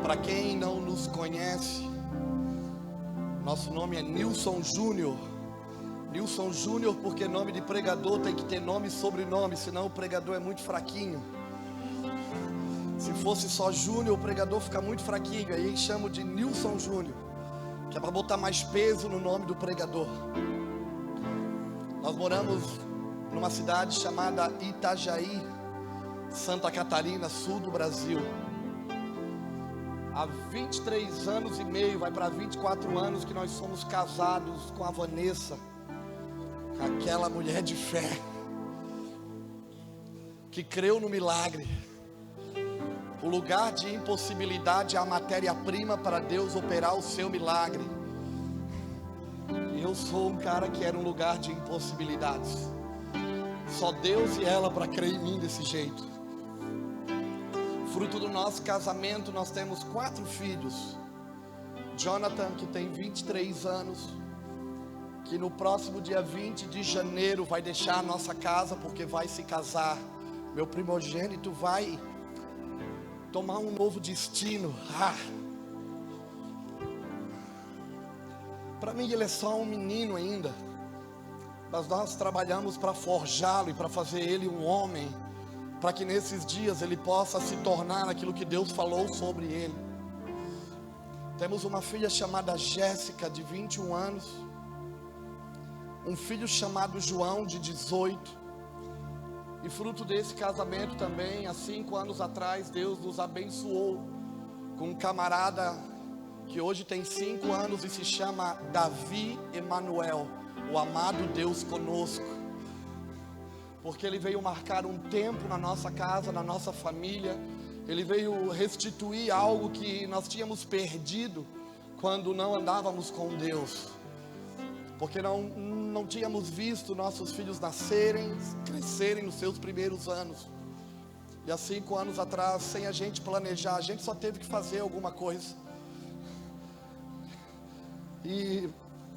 Para quem não nos conhece, nosso nome é Nilson Júnior. Nilson Júnior porque nome de pregador tem que ter nome e sobrenome, senão o pregador é muito fraquinho. Se fosse só Júnior, o pregador fica muito fraquinho, aí chamo de Nilson Júnior, que é para botar mais peso no nome do pregador. Nós moramos numa cidade chamada Itajaí, Santa Catarina, sul do Brasil. Há 23 anos e meio, vai para 24 anos que nós somos casados com a Vanessa, aquela mulher de fé, que creu no milagre. O lugar de impossibilidade é a matéria-prima para Deus operar o seu milagre. E eu sou um cara que era um lugar de impossibilidades. Só Deus e ela para crer em mim desse jeito. Fruto do nosso casamento, nós temos 4 filhos. Jonathan, que tem 23 anos, que no próximo dia 20 de janeiro vai deixar a nossa casa porque vai se casar. Meu primogênito vai tomar um novo destino. Para mim ele é só um menino ainda, mas nós trabalhamos para forjá-lo e para fazer ele um homem, para que nesses dias ele possa se tornar aquilo que Deus falou sobre ele. Temos uma filha chamada Jéssica, de 21 anos, um filho chamado João, de 18, e fruto desse casamento também, há 5 anos atrás, Deus nos abençoou com um camarada que hoje tem 5 anos e se chama Davi Emanuel, o amado Deus conosco. Porque ele veio marcar um tempo na nossa casa, na nossa família. Ele veio restituir algo que nós tínhamos perdido quando não andávamos com Deus. Porque não tínhamos visto nossos filhos nascerem, crescerem nos seus primeiros anos. E há 5 anos atrás, sem a gente planejar, a gente só teve que fazer alguma coisa. E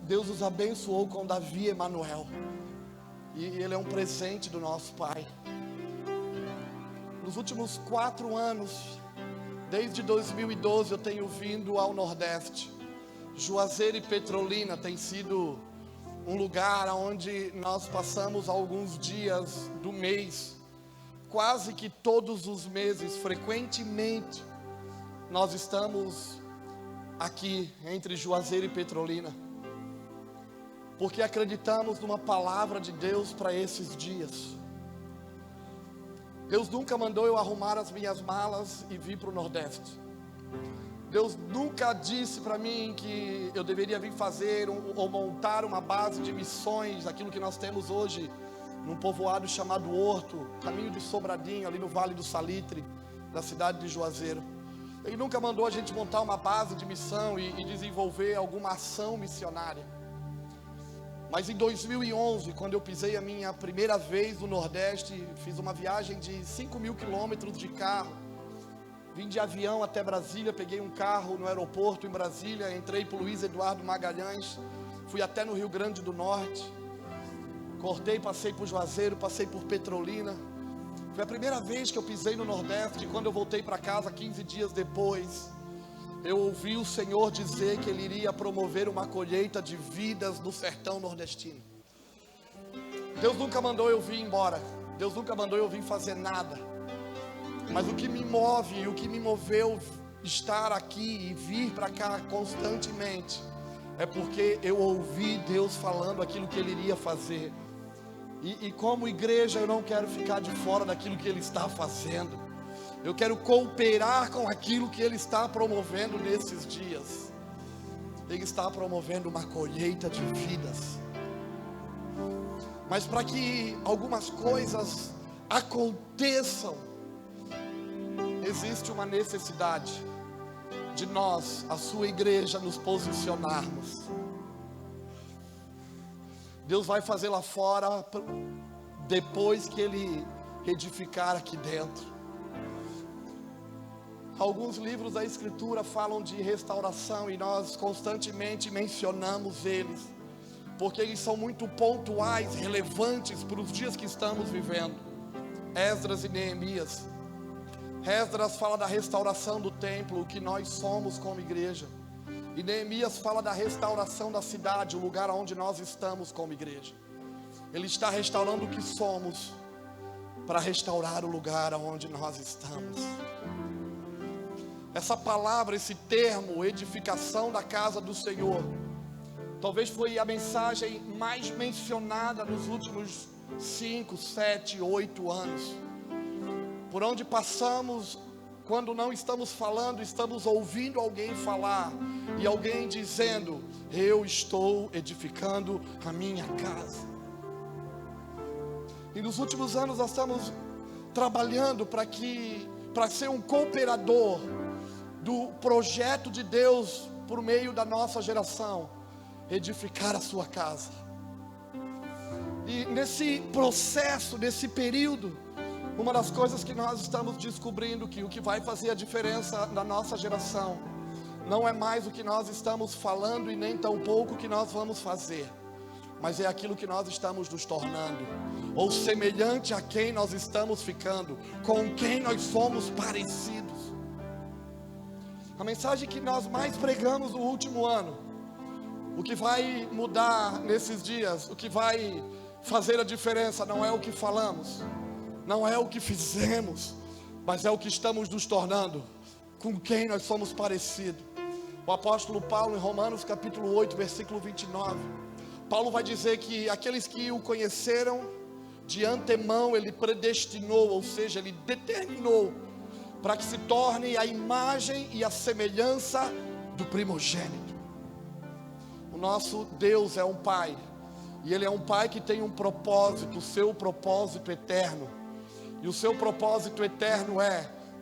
Deus nos abençoou com Davi Emanuel. E ele é um presente do nosso Pai. Nos últimos 4 anos, desde 2012, eu tenho vindo ao Nordeste. Juazeiro e Petrolina tem sido um lugar onde nós passamos alguns dias do mês. Quase que todos os meses, frequentemente, nós estamos aqui entre Juazeiro e Petrolina, porque acreditamos numa palavra de Deus para esses dias. Deus nunca mandou eu arrumar as minhas malas e vir para o Nordeste. Deus nunca disse para mim que eu deveria vir fazer ou montar uma base de missões, aquilo que nós temos hoje, num povoado chamado Horto, caminho de Sobradinho, ali no Vale do Salitre, da cidade de Juazeiro. Ele nunca mandou a gente montar uma base de missão e desenvolver alguma ação missionária. Mas em 2011, quando eu pisei a minha primeira vez no Nordeste, fiz uma viagem de 5.000 quilômetros de carro. Vim de avião até Brasília, peguei um carro no aeroporto em Brasília, entrei para o Luiz Eduardo Magalhães, fui até no Rio Grande do Norte, cortei, passei por Juazeiro, passei por Petrolina. Foi a primeira vez que eu pisei no Nordeste. E quando eu voltei para casa 15 dias depois, eu ouvi o Senhor dizer que Ele iria promover uma colheita de vidas no sertão nordestino. Deus nunca mandou eu vir embora, Deus nunca mandou eu vir fazer nada. Mas o que me move e o que me moveu estar aqui e vir para cá constantemente é porque eu ouvi Deus falando aquilo que Ele iria fazer. E como igreja eu não quero ficar de fora daquilo que Ele está fazendo. Eu quero cooperar com aquilo que Ele está promovendo nesses dias. Ele está promovendo uma colheita de vidas. Mas para que algumas coisas aconteçam, existe uma necessidade de nós, a sua igreja, nos posicionarmos. Deus vai fazer lá fora depois que Ele edificar aqui dentro. Alguns livros da Escritura falam de restauração e nós constantemente mencionamos eles, porque eles são muito pontuais, relevantes para os dias que estamos vivendo. Esdras e Neemias. Esdras fala da restauração do templo, o que nós somos como igreja. E Neemias fala da restauração da cidade, o lugar onde nós estamos como igreja. Ele está restaurando o que somos, para restaurar o lugar onde nós estamos. Essa palavra, esse termo, edificação da casa do Senhor, talvez foi a mensagem mais mencionada nos últimos 5, 7, 8 anos. Por onde passamos, quando não estamos falando, estamos ouvindo alguém falar, e alguém dizendo: eu estou edificando a minha casa. E nos últimos anos nós estamos trabalhando para ser um cooperador do projeto de Deus por meio da nossa geração, edificar a sua casa. E nesse processo, nesse período, uma das coisas que nós estamos descobrindo, que o que vai fazer a diferença na nossa geração não é mais o que nós estamos falando e nem tampouco o que nós vamos fazer, mas é aquilo que nós estamos nos tornando, ou semelhante a quem nós estamos ficando, com quem nós somos parecidos. A mensagem que nós mais pregamos no último ano, o que vai mudar nesses dias, o que vai fazer a diferença, não é o que falamos, não é o que fizemos, mas é o que estamos nos tornando, com quem nós somos parecidos. O apóstolo Paulo, em Romanos capítulo 8, versículo 29, Paulo vai dizer que aqueles que o conheceram de antemão, ele predestinou, ou seja, ele determinou, para que se torne a imagem e a semelhança do primogênito. O nosso Deus é um Pai, e Ele é um Pai que tem um propósito, o seu propósito eterno. E o seu propósito eterno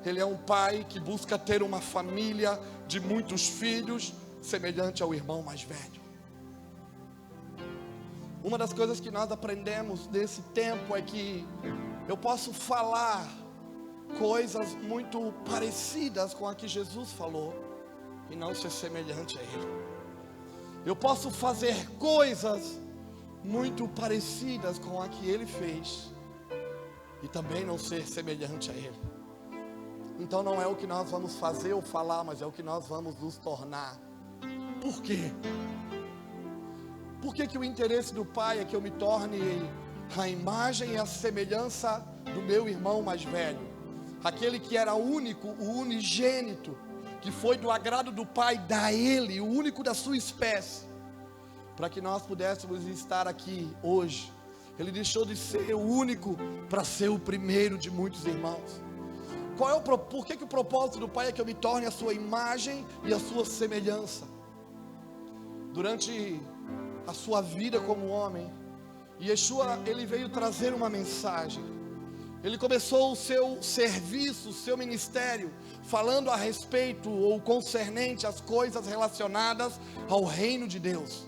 Ele é um Pai que busca ter uma família de muitos filhos, semelhante ao irmão mais velho. Uma das coisas que nós aprendemos nesse tempo é que eu posso falar coisas muito parecidas com a que Jesus falou e não ser semelhante a Ele. Eu posso fazer coisas muito parecidas com a que Ele fez e também não ser semelhante a Ele. Então não é o que nós vamos fazer ou falar, mas é o que nós vamos nos tornar. Por quê? Por que o interesse do Pai é que eu me torne a imagem e a semelhança do meu irmão mais velho? Aquele que era único, o unigênito, que foi do agrado do Pai dar Ele, o único da sua espécie, para que nós pudéssemos estar aqui hoje. Ele deixou de ser o único para ser o primeiro de muitos irmãos. Por que o propósito do Pai é que eu me torne a sua imagem e a sua semelhança? Durante a sua vida como homem, Yeshua, ele veio trazer uma mensagem. Ele começou o seu serviço, o seu ministério, falando a respeito ou concernente às coisas relacionadas ao reino de Deus.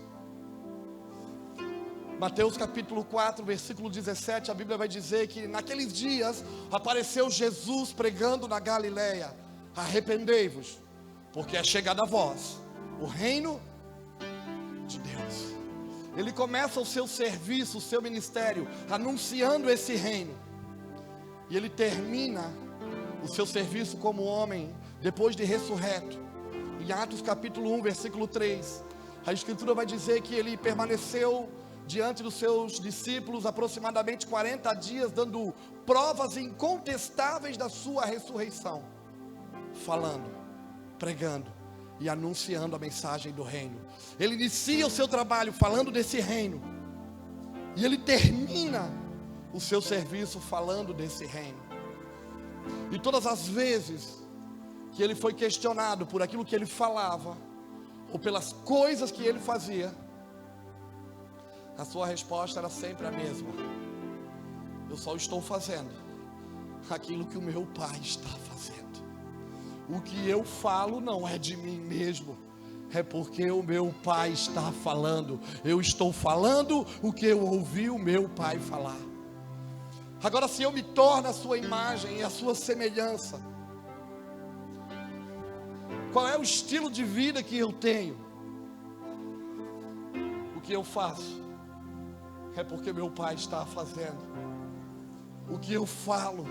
Mateus capítulo 4, versículo 17, a Bíblia vai dizer que naqueles dias apareceu Jesus pregando na Galileia: arrependei-vos, porque é chegada a vós o reino de Deus. Ele começa o seu serviço, o seu ministério, anunciando esse reino. E ele termina o seu serviço como homem, depois de ressurreto. Em Atos capítulo 1, versículo 3, a Escritura vai dizer que ele permaneceu diante dos seus discípulos aproximadamente 40 dias, dando provas incontestáveis da sua ressurreição, falando, pregando e anunciando a mensagem do reino. Ele inicia o seu trabalho falando desse reino, e ele termina o seu serviço falando desse reino. E todas as vezes que ele foi questionado por aquilo que ele falava, ou pelas coisas que ele fazia, a sua resposta era sempre a mesma: eu só estou fazendo aquilo que o meu Pai está fazendo. O que eu falo não é de mim mesmo, é porque o meu Pai está falando. Eu estou falando o que eu ouvi o meu Pai falar. Agora, se eu me torno a sua imagem e a sua semelhança, qual é o estilo de vida que eu tenho? O que eu faço é porque meu Pai está fazendo. O que eu falo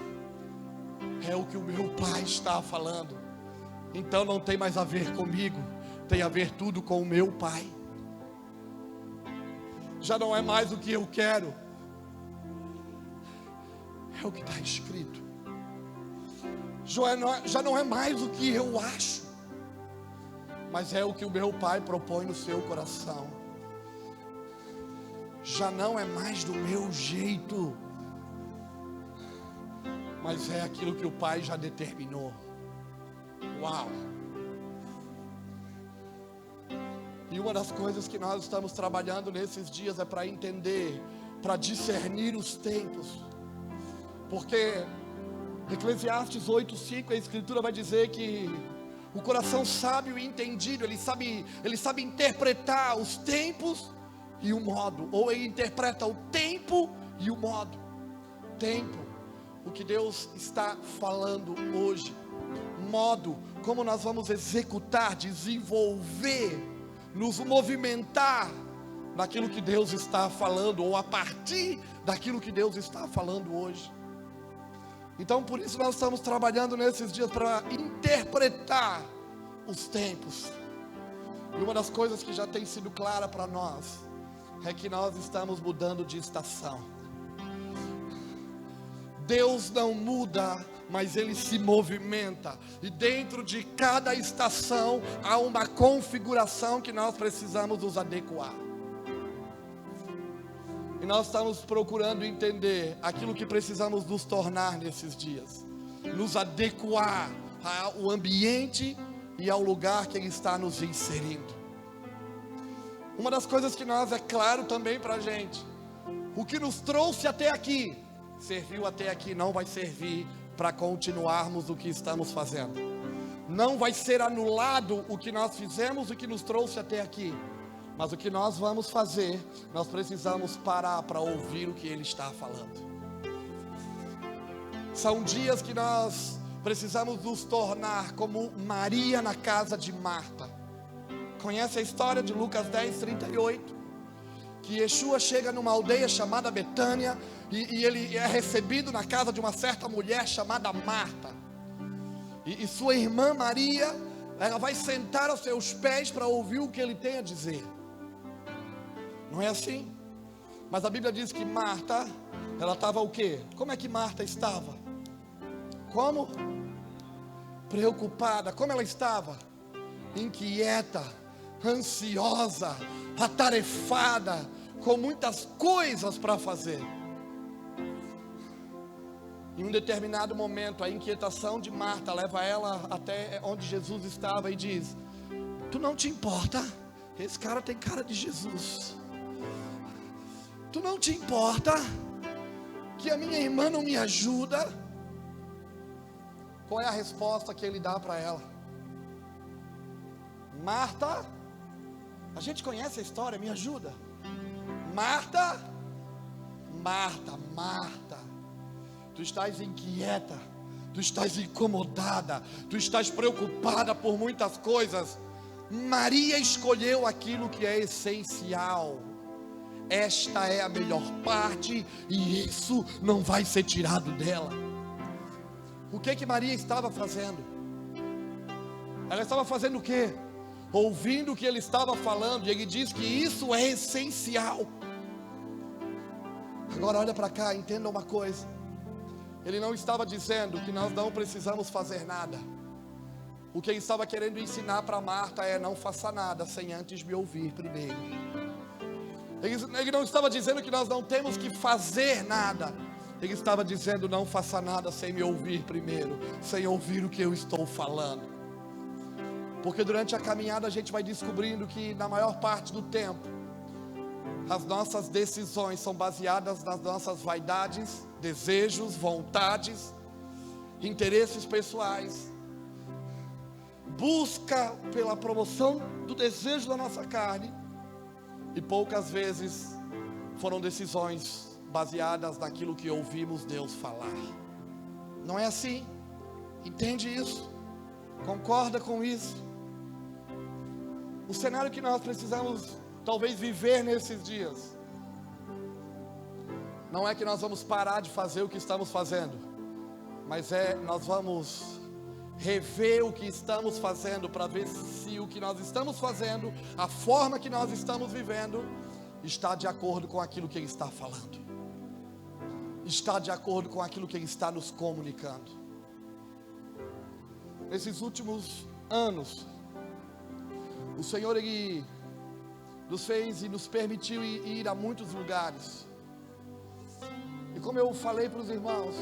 é o que o meu Pai está falando. Então não tem mais a ver comigo, tem a ver tudo com o meu Pai. Já não é mais o que eu quero, é o que está escrito. Já não é mais o que eu acho, mas é o que o meu Pai propõe no seu coração. Já não é mais do meu jeito, mas é aquilo que o Pai já determinou. Uau! E uma das coisas que nós estamos trabalhando nesses dias é para entender, para discernir os tempos. Porque Eclesiastes 8:5, a Escritura vai dizer que o coração sábio e entendido, ele sabe interpretar os tempos e o modo, ou ele interpreta o tempo e o modo. Tempo, o que Deus está falando hoje. Modo, como nós vamos executar, desenvolver, nos movimentar naquilo que Deus está falando, ou a partir daquilo que Deus está falando hoje. Então por isso nós estamos trabalhando nesses dias para interpretar os tempos. E uma das coisas que já tem sido clara para nós é que nós estamos mudando de estação. Deus não muda, mas Ele se movimenta. E dentro de cada estação há uma configuração que nós precisamos nos adequar. E nós estamos procurando entender aquilo que precisamos nos tornar nesses dias. Nos adequar ao ambiente e ao lugar que Ele está nos inserindo. Uma das coisas que nós é claro também para a gente: o que nos trouxe até aqui, serviu até aqui, não vai servir para continuarmos o que estamos fazendo. Não vai ser anulado o que nós fizemos, o que nos trouxe até aqui. Mas o que nós vamos fazer, nós precisamos parar para ouvir o que Ele está falando. São dias que nós precisamos nos tornar como Maria na casa de Marta. Conhece a história de Lucas 10:38? Que Yeshua chega numa aldeia chamada Betânia, e ele é recebido na casa de uma certa mulher chamada Marta. E sua irmã Maria, ela vai sentar aos seus pés para ouvir o que ele tem a dizer. Não é assim? Mas a Bíblia diz que Marta, ela estava o quê? Como é que Marta estava? Como? Preocupada. Como ela estava? Inquieta, ansiosa, atarefada, com muitas coisas para fazer. Em um determinado momento, a inquietação de Marta leva ela até onde Jesus estava e diz: tu não te importa? Esse cara tem cara de Jesus. Tu não te importa que a minha irmã não me ajuda? Qual é a resposta que ele dá para ela? Marta, a gente conhece a história, me ajuda. Marta, Marta, Marta, tu estás inquieta, tu estás incomodada, tu estás preocupada por muitas coisas. Maria escolheu aquilo que é essencial. Esta é a melhor parte e isso não vai ser tirado dela. O que Maria estava fazendo? Ela estava fazendo o quê? Ouvindo o que ele estava falando, e ele diz que isso é essencial. Agora olha para cá, entenda uma coisa. Ele não estava dizendo que nós não precisamos fazer nada. O que ele estava querendo ensinar para Marta é: não faça nada sem antes me ouvir primeiro. Ele não estava dizendo que nós não temos que fazer nada. Ele estava dizendo: não faça nada sem me ouvir primeiro, sem ouvir o que eu estou falando. Porque durante a caminhada a gente vai descobrindo que na maior parte do tempo as nossas decisões são baseadas nas nossas vaidades, desejos, vontades, interesses pessoais. Busca pela promoção do desejo da nossa carne. E poucas vezes foram decisões baseadas naquilo que ouvimos Deus falar. Não é assim? Entende isso? Concorda com isso? O cenário que nós precisamos talvez viver nesses dias não é que nós vamos parar de fazer o que estamos fazendo, mas nós vamos rever o que estamos fazendo para ver se o que nós estamos fazendo, a forma que nós estamos vivendo, está de acordo com aquilo que Ele está falando, está de acordo com aquilo que Ele está nos comunicando. Nesses últimos anos, o Senhor, Ele nos fez e nos permitiu ir a muitos lugares. E como eu falei para os irmãos,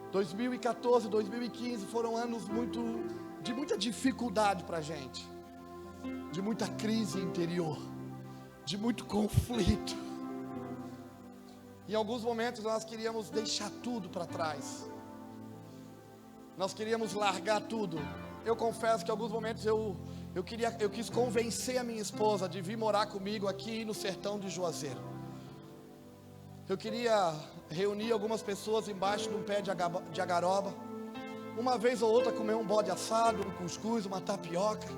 2014, 2015 foram anos de muita dificuldade para a gente, de muita crise interior, de muito conflito. Em alguns momentos nós queríamos deixar tudo para trás, nós queríamos largar tudo. Eu confesso que em alguns momentos eu quis convencer a minha esposa de vir morar comigo aqui no sertão de Juazeiro. Eu queria reunir algumas pessoas embaixo de um pé de agaroba, uma vez ou outra comer um bode assado, um cuscuz, uma tapioca,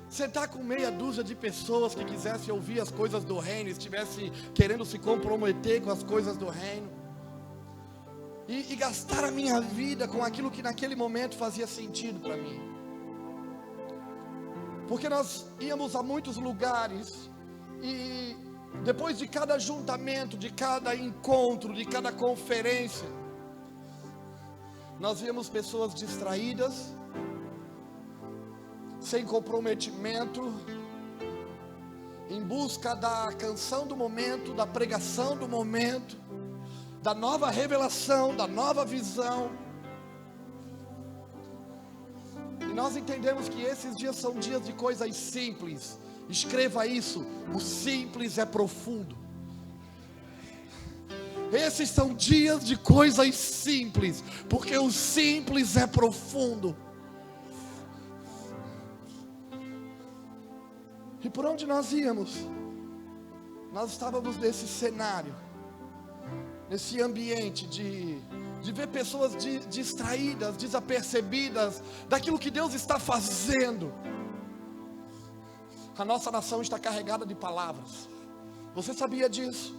sentar com meia dúzia de pessoas que quisessem ouvir as coisas do reino, estivesse querendo se comprometer com as coisas do reino, e gastar a minha vida com aquilo que naquele momento fazia sentido para mim. Porque nós íamos a muitos lugares e depois de cada ajuntamento, de cada encontro, de cada conferência, nós víamos pessoas distraídas, sem comprometimento, em busca da canção do momento, da pregação do momento, da nova revelação, da nova visão. E nós entendemos que esses dias são dias de coisas simples. Escreva isso: o simples é profundo. Esses são dias de coisas simples, porque o simples é profundo. E por onde nós íamos, nós estávamos nesse cenário, nesse ambiente de ver pessoas distraídas, desapercebidas daquilo que Deus está fazendo. A nossa nação está carregada de palavras. Você sabia disso?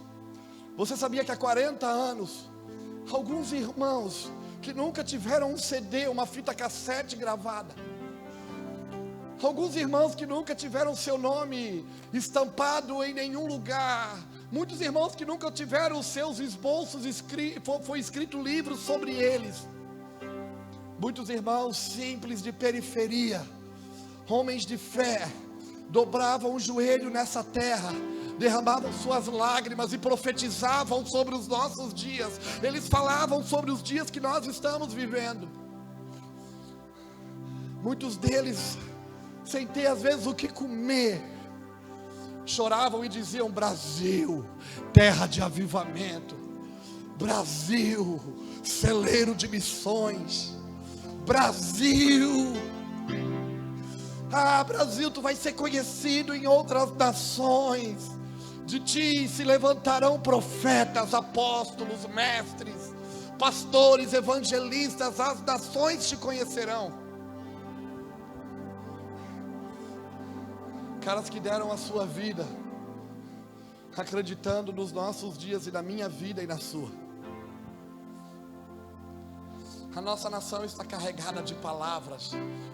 Você sabia que há 40 anos, alguns irmãos que nunca tiveram um CD, uma fita cassete gravada, alguns irmãos que nunca tiveram seu nome estampado em nenhum lugar, muitos irmãos que nunca tiveram os seus esboços foi escrito livros sobre eles, muitos irmãos simples de periferia, homens de fé, dobravam o joelho nessa terra, derramavam suas lágrimas e profetizavam sobre os nossos dias. Eles falavam sobre os dias que nós estamos vivendo. Muitos deles, sem ter às vezes o que comer, choravam e diziam: Brasil, terra de avivamento, Brasil, celeiro de missões, Brasil, Brasil, tu vai ser conhecido em outras nações, de ti se levantarão profetas, apóstolos, mestres, pastores, evangelistas, as nações te conhecerão. Caras que deram a sua vida, acreditando nos nossos dias e na minha vida e na sua. A nossa nação está carregada de palavras.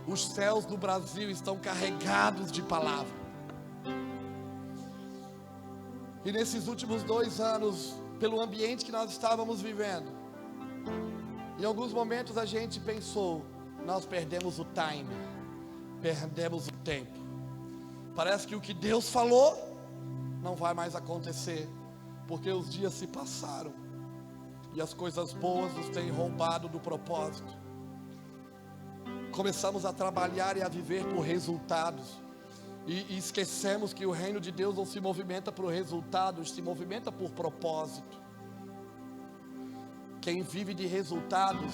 Os céus do Brasil estão carregados de palavra. E nesses últimos 2 anos, pelo ambiente que nós estávamos vivendo, em alguns momentos a gente pensou: nós perdemos o time, perdemos o tempo. Parece que o que Deus falou não vai mais acontecer, porque os dias se passaram e as coisas boas nos têm roubado do propósito. Começamos a trabalhar e a viver por resultados, e esquecemos que o reino de Deus não se movimenta por resultados, se movimenta por propósito. Quem vive de resultados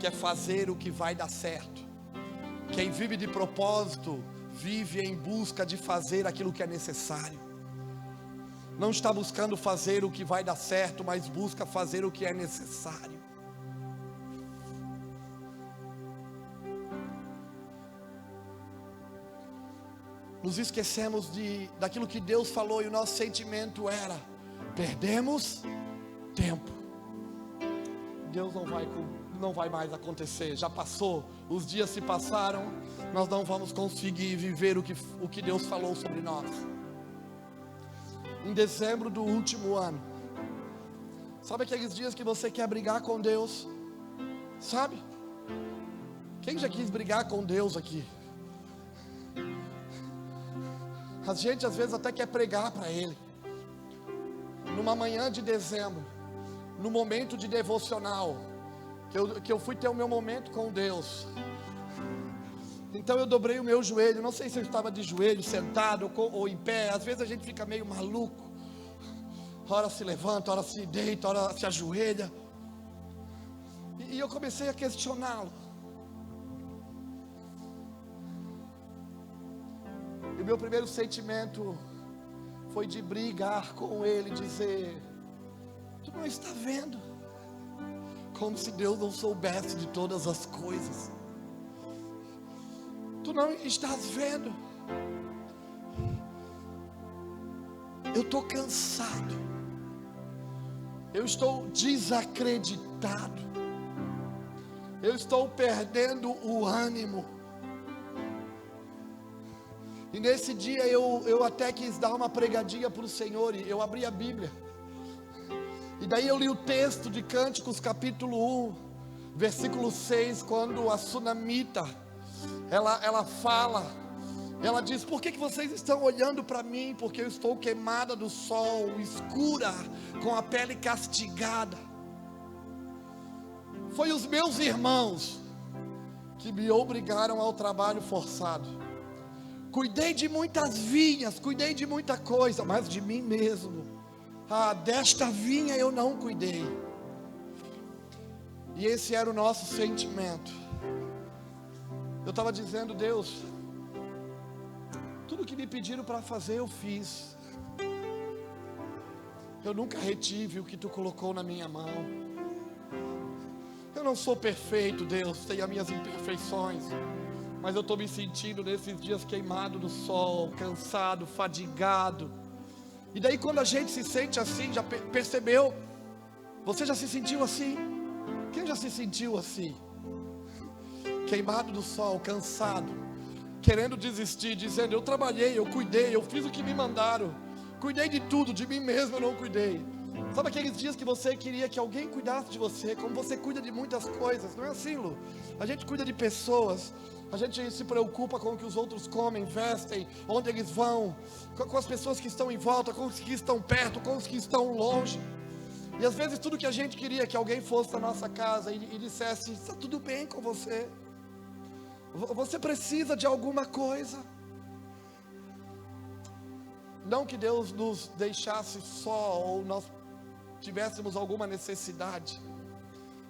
quer fazer o que vai dar certo. Quem vive de propósito vive em busca de fazer aquilo que é necessário. Não está buscando fazer o que vai dar certo, mas busca fazer o que é necessário. Nos esquecemos daquilo que Deus falou, e o nosso sentimento era: perdemos tempo. Deus não vai mais acontecer, já passou, os dias se passaram, nós não vamos conseguir viver o que Deus falou sobre nós. Em dezembro do último ano, sabe aqueles dias que você quer brigar com Deus? Sabe? Quem já quis brigar com Deus aqui? A gente às vezes até quer pregar para Ele. Numa manhã de dezembro, no momento de devocional, que eu fui ter o meu momento com Deus. Então eu dobrei o meu joelho, não sei se eu estava de joelho, sentado ou em pé. Às vezes a gente fica meio maluco, ora se levanta, ora se deita, ora se ajoelha. E eu comecei a questioná-lo. E o meu primeiro sentimento foi de brigar com ele, dizer: tu não está vendo? Como se Deus não soubesse de todas as coisas. Tu não estás vendo? Eu estou cansado. Eu estou desacreditado. Eu estou perdendo o ânimo. E nesse dia eu até quis dar uma pregadinha para o Senhor. E eu abri a Bíblia. E daí eu li o texto de Cânticos capítulo 1, versículo 6, quando a sunamita, ela fala, ela diz: por que vocês estão olhando para mim? Porque eu estou queimada do sol, escura, com a pele castigada. Foi os meus irmãos que me obrigaram ao trabalho forçado. Cuidei de muitas vinhas, cuidei de muita coisa, mas de mim mesmo, desta vinha eu não cuidei. E esse era o nosso sentimento. Eu estava dizendo: Deus, tudo que me pediram para fazer eu fiz. Eu nunca retive o que tu colocou na minha mão. Eu não sou perfeito, Deus, tenho as minhas imperfeições, mas eu estou me sentindo nesses dias queimado do sol, cansado, fadigado. E daí quando a gente se sente assim, já percebeu? Você já se sentiu assim? Quem já se sentiu assim? Queimado do sol, cansado, querendo desistir, dizendo: eu trabalhei, eu cuidei, eu fiz o que me mandaram, cuidei de tudo, de mim mesmo eu não cuidei. Sabe aqueles dias que você queria que alguém cuidasse de você, como você cuida de muitas coisas? Não é assim, Lu? A gente cuida de pessoas, a gente se preocupa com o que os outros comem, vestem, onde eles vão, com as pessoas que estão em volta, com os que estão perto, com os que estão longe. E às vezes tudo que a gente queria que alguém fosse na nossa casa e dissesse: está tudo bem com você, você precisa de alguma coisa. Não que Deus nos deixasse só, ou nós tivéssemos alguma necessidade,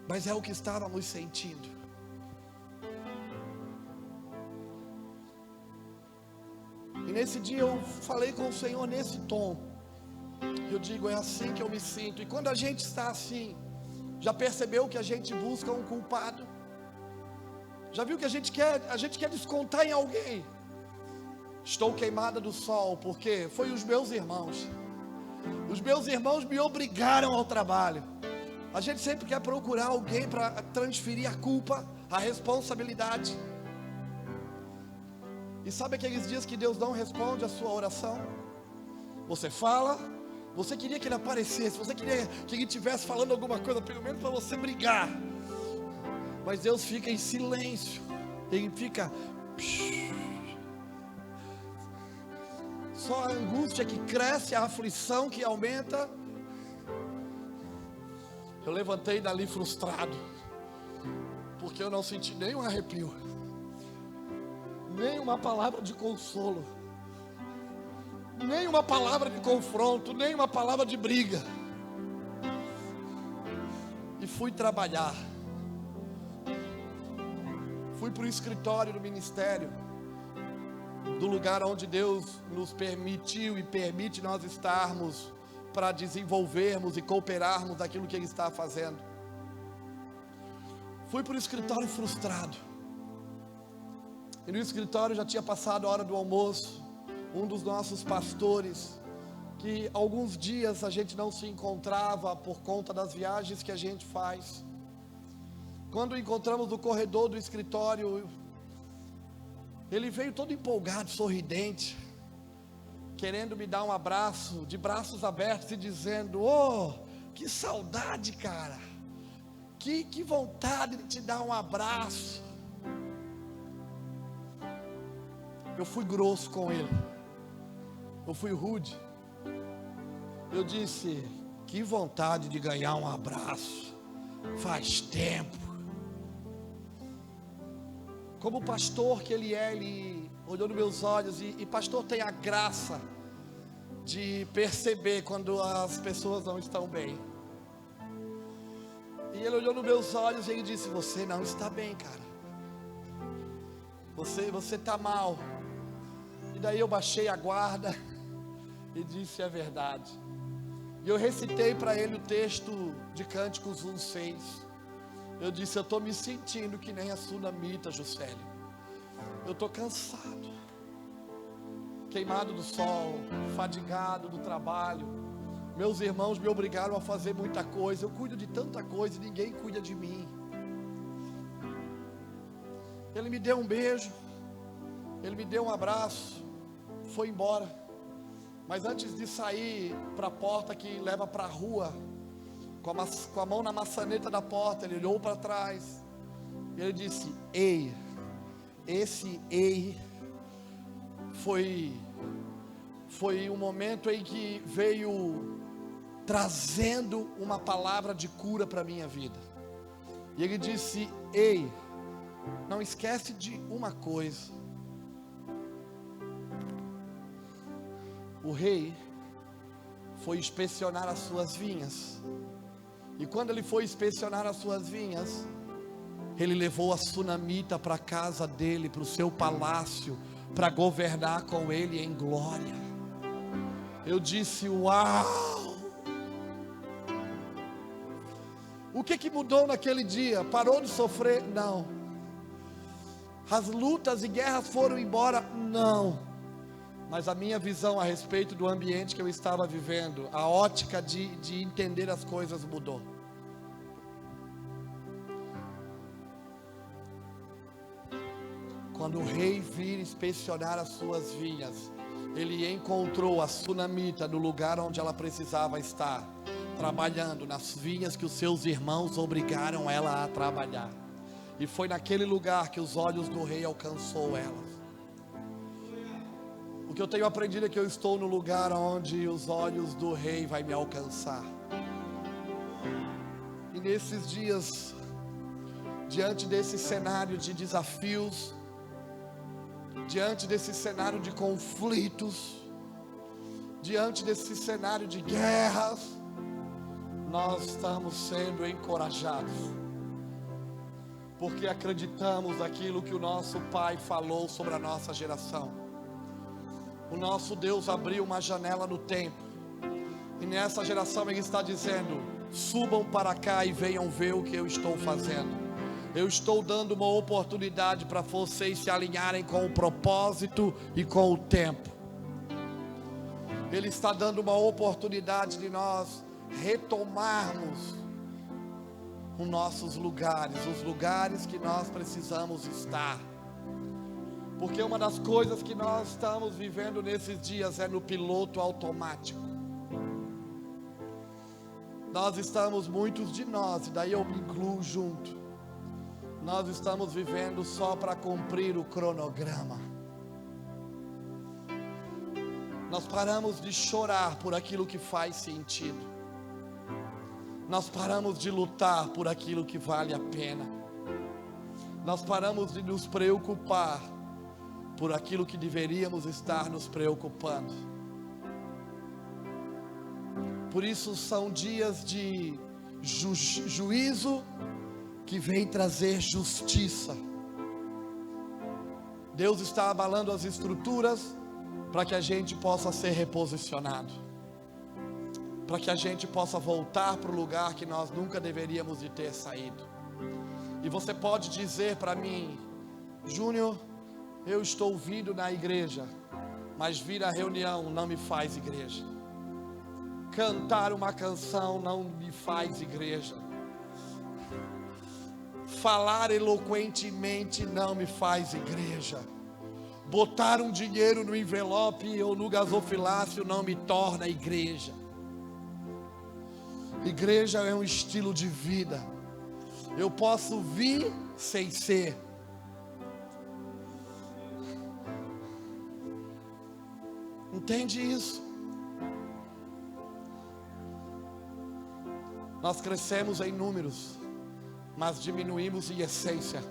mas é o que estávamos sentindo. E nesse dia eu falei com o Senhor nesse tom. Eu digo: é assim que eu me sinto. E quando a gente está assim, já percebeu que a gente busca um culpado? Já viu que a gente quer descontar em alguém? Estou queimada do sol, porque foi os meus irmãos. Os meus irmãos me obrigaram ao trabalho. A gente sempre quer procurar alguém para transferir a culpa, a responsabilidade. E sabe aqueles dias que Deus não responde a sua oração? Você fala, você queria que Ele aparecesse, você queria que Ele estivesse falando alguma coisa, pelo menos para você brigar. Mas Deus fica em silêncio. Ele fica... Só a angústia que cresce, a aflição que aumenta. Eu levantei dali frustrado, porque eu não senti nem um arrepio, nem uma palavra de consolo, nem uma palavra de confronto, nem uma palavra de briga. E fui trabalhar. Fui para o escritório do ministério, do lugar onde Deus nos permitiu e permite nós estarmos, para desenvolvermos e cooperarmos daquilo que Ele está fazendo. Fui para o escritório frustrado. E no escritório já tinha passado a hora do almoço. Um dos nossos pastores, que alguns dias a gente não se encontrava por conta das viagens que a gente faz, Quando encontramos no corredor do escritório, ele veio todo empolgado, sorridente, querendo me dar um abraço, de braços abertos e dizendo: oh, que saudade, cara, que vontade de te dar um abraço. Eu fui grosso com ele, eu fui rude, eu disse: que vontade de ganhar um abraço, faz tempo. Como pastor que ele é, ele olhou nos meus olhos, e pastor tem a graça de perceber quando as pessoas não estão bem. E ele olhou nos meus olhos e ele disse: você não está bem, cara, você está mal. E daí eu baixei a guarda e disse: é verdade. E eu recitei para ele o texto de Cânticos 1:6. Eu disse: eu estou me sentindo que nem a sunamita, Juscelio. Eu estou cansado, queimado do sol, fadigado do trabalho. Meus irmãos me obrigaram a fazer muita coisa. Eu cuido de tanta coisa e ninguém cuida de mim. Ele me deu um beijo, ele me deu um abraço, foi embora. Mas antes de sair para a porta que leva para a rua, com a mão na maçaneta da porta, ele olhou para trás e ele disse: ei. Esse ei foi um momento em que veio trazendo uma palavra de cura para a minha vida. E ele disse: ei, não esquece de uma coisa. O rei foi inspecionar as suas vinhas, e quando ele foi inspecionar as suas vinhas, ele levou a sunamita para a casa dele, para o seu palácio, para governar com ele em glória. Eu disse: uau! O que mudou naquele dia? Parou de sofrer? Não. As lutas e guerras foram embora? Não. Mas a minha visão a respeito do ambiente que eu estava vivendo, a ótica de entender as coisas mudou. Quando o rei vir inspecionar as suas vinhas, ele encontrou a sunamita no lugar onde ela precisava estar, trabalhando nas vinhas que os seus irmãos obrigaram ela a trabalhar. E foi naquele lugar que os olhos do rei alcançou ela. O que eu tenho aprendido é que eu estou no lugar onde os olhos do rei vai me alcançar. E nesses dias, diante desse cenário de desafios, diante desse cenário de conflitos, diante desse cenário de guerras, nós estamos sendo encorajados, porque acreditamos naquilo que o nosso Pai falou sobre a nossa geração. O nosso Deus abriu uma janela no tempo, e nessa geração Ele está dizendo: subam para cá e venham ver o que eu estou fazendo. Eu estou dando uma oportunidade para vocês se alinharem com o propósito e com o tempo. Ele está dando uma oportunidade de nós retomarmos os nossos lugares, os lugares que nós precisamos estar. Porque uma das coisas que nós estamos vivendo nesses dias é no piloto automático. Nós estamos, muitos de nós, e daí eu me incluo junto, nós estamos vivendo só para cumprir o cronograma. Nós paramos de chorar por aquilo que faz sentido. Nós paramos de lutar por aquilo que vale a pena. Nós paramos de nos preocupar por aquilo que deveríamos estar nos preocupando. Por isso são dias de juízo que vem trazer justiça. Deus está abalando as estruturas para que a gente possa ser reposicionado, para que a gente possa voltar para o lugar que nós nunca deveríamos de ter saído. E você pode dizer para mim: Júnior, eu estou vindo na igreja, mas vir à reunião não me faz igreja. Cantar uma canção não me faz igreja. falar eloquentemente não me faz igreja. Botar um dinheiro no envelope ou no gasofilácio não me torna igreja. Igreja é um estilo de vida. Eu posso vir sem ser. Entende isso? Nós crescemos em números, mas diminuímos em essência.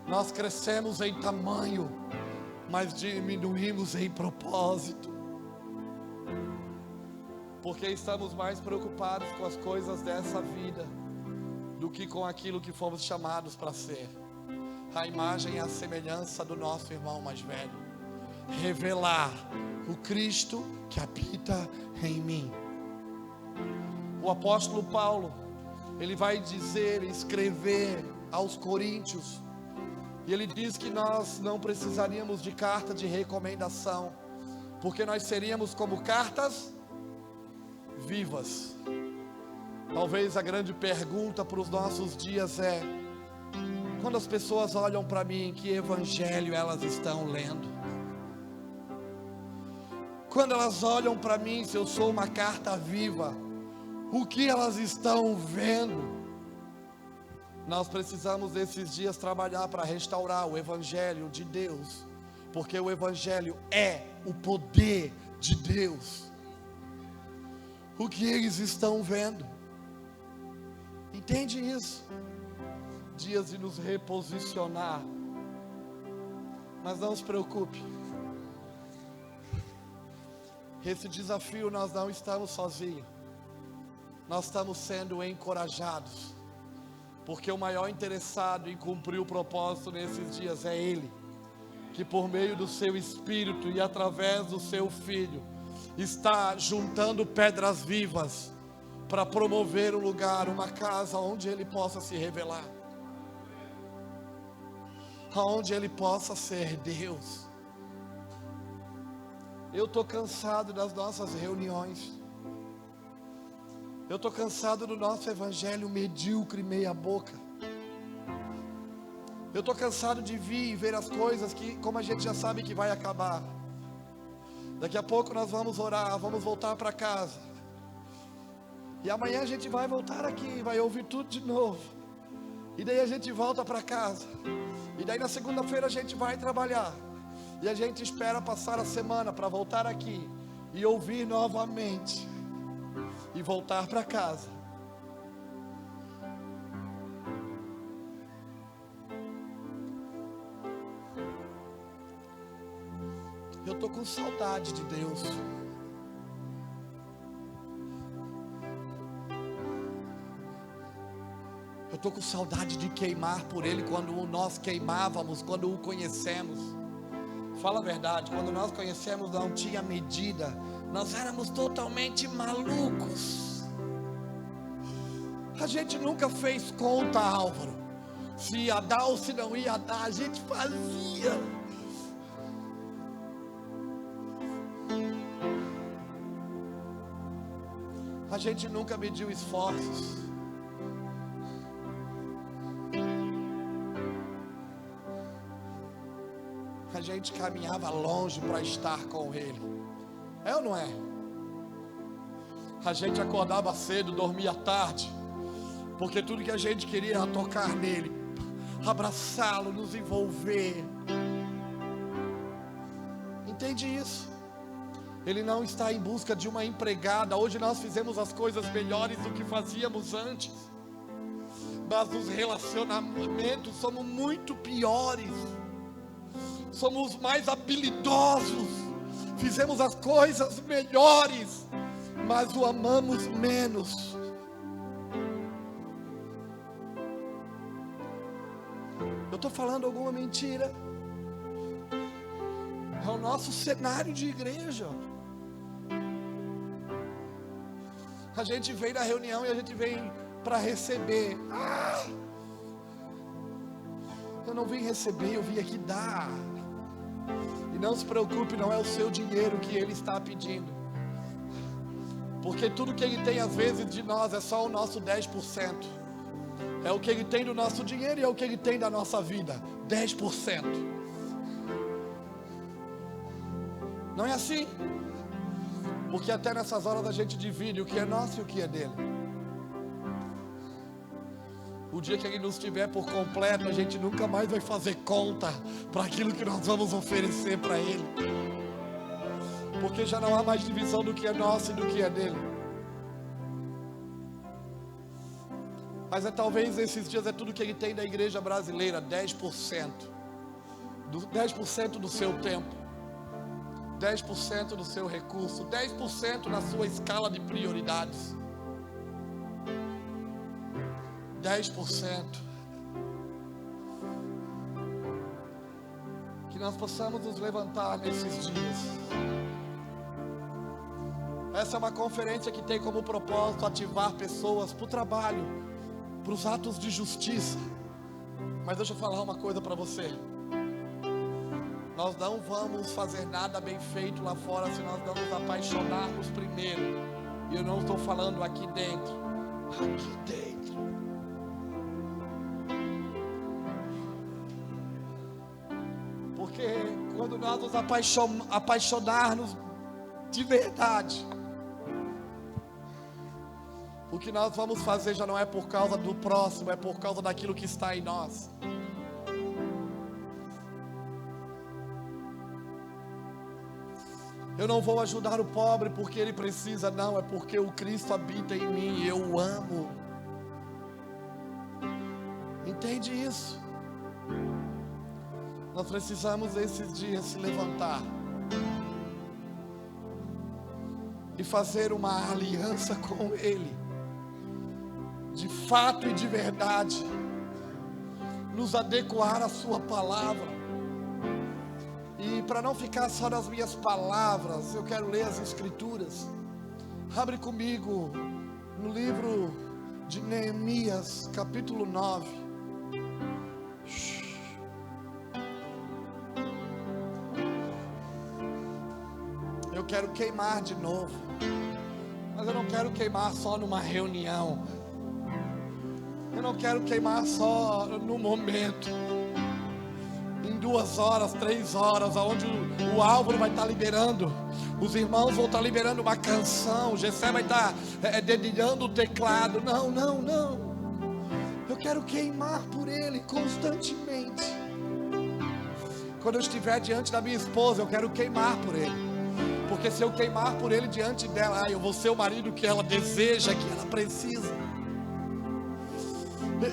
Nós crescemos em tamanho, mas diminuímos em propósito. Porque estamos mais preocupados com as coisas dessa vida do que com aquilo que fomos chamados para ser. A imagem e a semelhança do nosso irmão mais velho. Revelar o Cristo que habita em mim. O apóstolo Paulo, ele vai dizer, escrever aos Coríntios, e ele diz que nós não precisaríamos de carta de recomendação, porque nós seríamos como cartas vivas. Talvez a grande pergunta para os nossos dias é: quando as pessoas olham para mim, que evangelho elas estão lendo? Quando elas olham para mim, se eu sou uma carta viva, o que elas estão vendo? Nós precisamos desses dias trabalhar para restaurar o evangelho de Deus, porque o evangelho é o poder de Deus. O que eles estão vendo? Entende isso? Dias de nos reposicionar. Mas não se preocupe. Esse desafio nós não estamos sozinhos. Nós estamos sendo encorajados. Porque o maior interessado em cumprir o propósito nesses dias é Ele. Que por meio do seu Espírito e através do seu Filho, está juntando pedras vivas para promover um lugar, uma casa onde Ele possa se revelar, aonde Ele possa ser Deus. Eu estou cansado das nossas reuniões. Eu estou cansado do nosso evangelho medíocre, meia boca. Eu estou cansado de vir e ver as coisas que, como a gente já sabe que vai acabar. Daqui a pouco nós vamos orar, vamos voltar para casa. E amanhã a gente vai voltar aqui, vai ouvir tudo de novo. E daí a gente volta para casa. E daí na segunda-feira a gente vai trabalhar. E a gente espera passar a semana para voltar aqui e ouvir novamente. E voltar para casa. Eu estou com saudade de Deus. Eu estou com saudade de queimar por Ele quando nós queimávamos, quando o conhecemos. Fala a verdade, quando nós conhecemos não tinha medida. Nós éramos totalmente malucos. A gente nunca fez conta, Álvaro, se ia dar ou se não ia dar. A gente fazia. A gente nunca mediu esforços. A gente caminhava longe para estar com Ele. É ou não é? A gente acordava cedo, dormia tarde, porque tudo que a gente queria era tocar nele, abraçá-lo, nos envolver. Entende isso? Ele não está em busca de uma empregada. Hoje nós fizemos as coisas melhores do que fazíamos antes, mas nos relacionamentos somos muito piores. Somos mais habilidosos, fizemos as coisas melhores, mas o amamos menos. Eu estou falando alguma mentira? É o nosso cenário de igreja. A gente vem na reunião e a gente vem para receber. Eu não vim receber, eu vim aqui dar. E não se preocupe, não é o seu dinheiro que Ele está pedindo. Porque tudo que Ele tem às vezes de nós é só o nosso 10%. É o que Ele tem do nosso dinheiro e é o que Ele tem da nossa vida. 10%. Não é assim? Porque até nessas horas a gente divide o que é nosso e o que é dele. O dia que Ele nos tiver por completo, a gente nunca mais vai fazer conta para aquilo que nós vamos oferecer para Ele. Porque já não há mais divisão do que é nosso e do que é dele. Mas talvez esses dias é tudo que Ele tem da igreja brasileira, 10%. 10% do seu tempo, 10% do seu recurso, 10% na sua escala de prioridades. 10%. Que nós possamos nos levantar nesses dias. Essa é uma conferência que tem como propósito ativar pessoas para o trabalho, para os atos de justiça. Mas deixa eu falar uma coisa para você. Nós não vamos fazer nada bem feito lá fora se nós não nos apaixonarmos primeiro. E eu não estou falando aqui dentro. Aqui dentro. Porque quando nós nos apaixonarmos de verdade, o que nós vamos fazer já não é por causa do próximo, é por causa daquilo que está em nós. Eu não vou ajudar o pobre porque ele precisa, não, é porque o Cristo habita em mim e eu o amo. Entende isso? Nós precisamos esses dias se levantar e fazer uma aliança com Ele, de fato e de verdade, nos adequar à sua palavra. E para não ficar só nas minhas palavras, eu quero ler as Escrituras. Abre comigo no livro de Neemias, capítulo 9. Eu quero queimar de novo, mas eu não quero queimar só numa reunião. Eu não quero queimar só no momento, em 2 horas, 3 horas, onde o Álvaro vai estar liberando, os irmãos vão estar liberando uma canção, o Gessé vai estar dedilhando o teclado. Não, não, não. Eu quero queimar por Ele constantemente. Quando eu estiver diante da minha esposa, eu quero queimar por Ele. Porque se eu queimar por Ele diante dela, eu vou ser o marido que ela deseja, que ela precisa.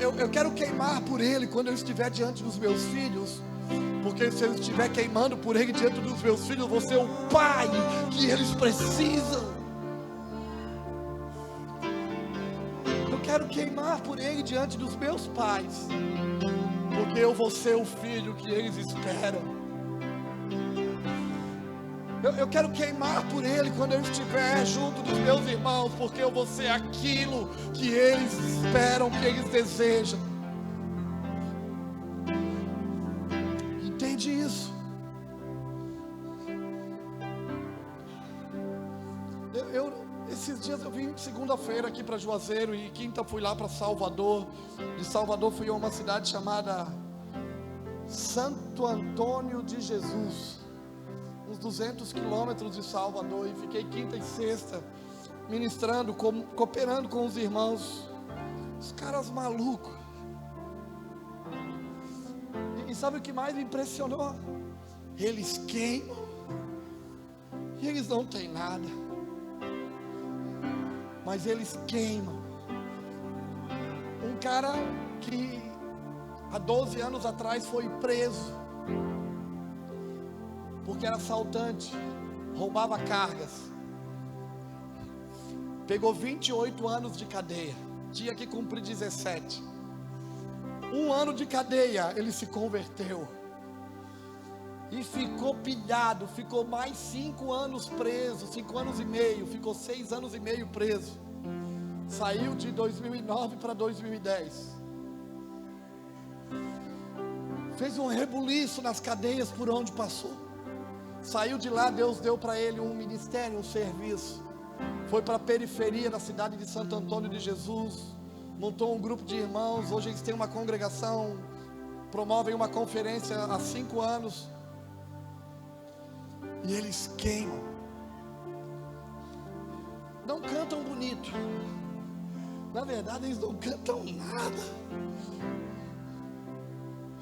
Eu quero queimar por Ele quando eu estiver diante dos meus filhos. Porque se eu estiver queimando por Ele diante dos meus filhos, eu vou ser o pai que eles precisam. Eu quero queimar por Ele diante dos meus pais. Porque eu vou ser o filho que eles esperam. Eu quero queimar por Ele quando eu estiver junto dos meus irmãos, porque eu vou ser aquilo que eles esperam, que eles desejam. Entende isso? Esses dias eu vim segunda-feira aqui para Juazeiro e quinta fui lá para Salvador. De Salvador fui a uma cidade chamada Santo Antônio de Jesus, uns 200 quilômetros de Salvador, e fiquei quinta e sexta ministrando, cooperando com os irmãos, os caras malucos. E sabe o que mais me impressionou? Eles queimam e eles não têm nada, mas eles queimam. Um cara que há 12 anos atrás foi preso porque era assaltante, roubava cargas, pegou 28 anos de cadeia, tinha que cumprir 17. 1 ano de cadeia, ele se converteu e ficou pilhado, ficou mais 5 anos preso, 5 anos e meio, ficou 6 anos e meio preso. Saiu de 2009 para 2010. Fez um rebuliço nas cadeias por onde passou. Saiu de lá, Deus deu para ele um ministério, um serviço. Foi para a periferia da cidade de Santo Antônio de Jesus, montou um grupo de irmãos. Hoje eles têm uma congregação, promovem uma conferência há 5 anos. E eles queimam. Não cantam bonito. Na verdade, eles não cantam nada.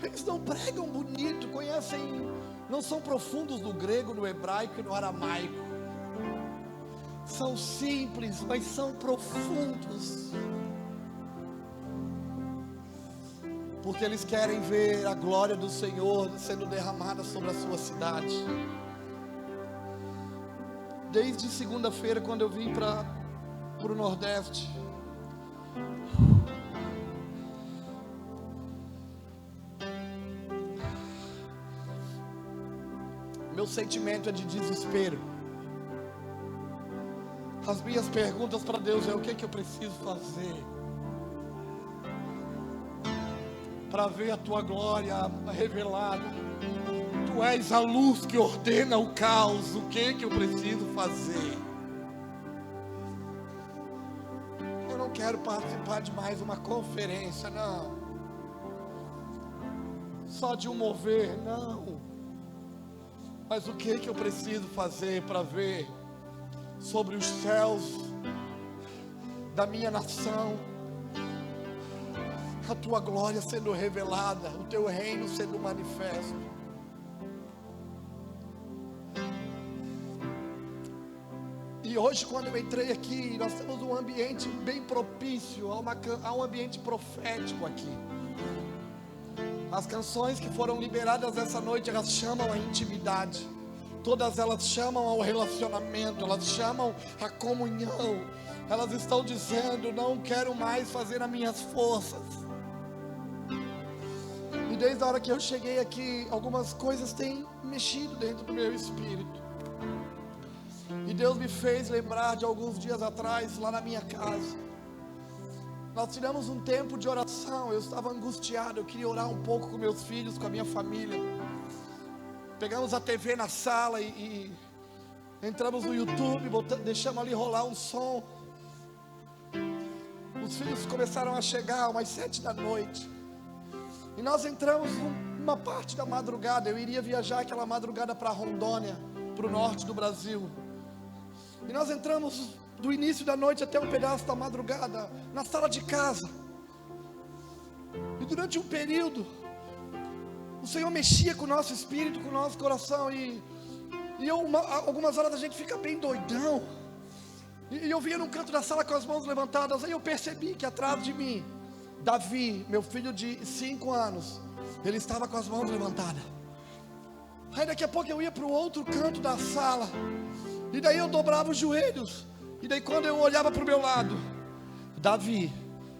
Eles não pregam bonito, conhecem, não são profundos no grego, no hebraico e no aramaico. São simples, mas são profundos. Porque eles querem ver a glória do Senhor sendo derramada sobre a sua cidade. Desde segunda-feira, quando eu vim para o Nordeste, meu sentimento é de desespero. As minhas perguntas para Deus é: o que é que eu preciso fazer para ver a tua glória revelada? Tu és a luz que ordena o caos. O que é que eu preciso fazer? Eu não quero participar de mais uma conferência, não. Só de um mover, não. Mas o que é que eu preciso fazer para ver sobre os céus da minha nação a tua glória sendo revelada, o teu reino sendo manifesto? E hoje, quando eu entrei aqui, nós temos um ambiente bem propício a um ambiente profético aqui. As canções que foram liberadas essa noite, elas chamam a intimidade. Todas elas chamam ao relacionamento, elas chamam a comunhão. Elas estão dizendo: não quero mais fazer as minhas forças. E desde a hora que eu cheguei aqui, algumas coisas têm mexido dentro do meu espírito. E Deus me fez lembrar de alguns dias atrás, lá na minha casa. Nós tiramos um tempo de oração. Eu estava angustiado, eu queria orar um pouco com meus filhos, com a minha família. Pegamos a TV na sala e entramos no YouTube, deixamos ali rolar um som. Os filhos começaram a chegar umas 7 da noite. E nós entramos numa parte da madrugada. Eu iria viajar aquela madrugada para Rondônia, para o norte do Brasil. E nós entramos do início da noite até um pedaço da madrugada na sala de casa. E durante um período o Senhor mexia com o nosso espírito, com o nosso coração. E algumas horas a gente fica bem doidão. E eu via num canto da sala com as mãos levantadas. Aí eu percebi que atrás de mim, Davi, meu filho de 5 anos, ele estava com as mãos levantadas. Aí daqui a pouco eu ia para o outro canto da sala. E daí eu dobrava os joelhos. E daí quando eu olhava para o meu lado, Davi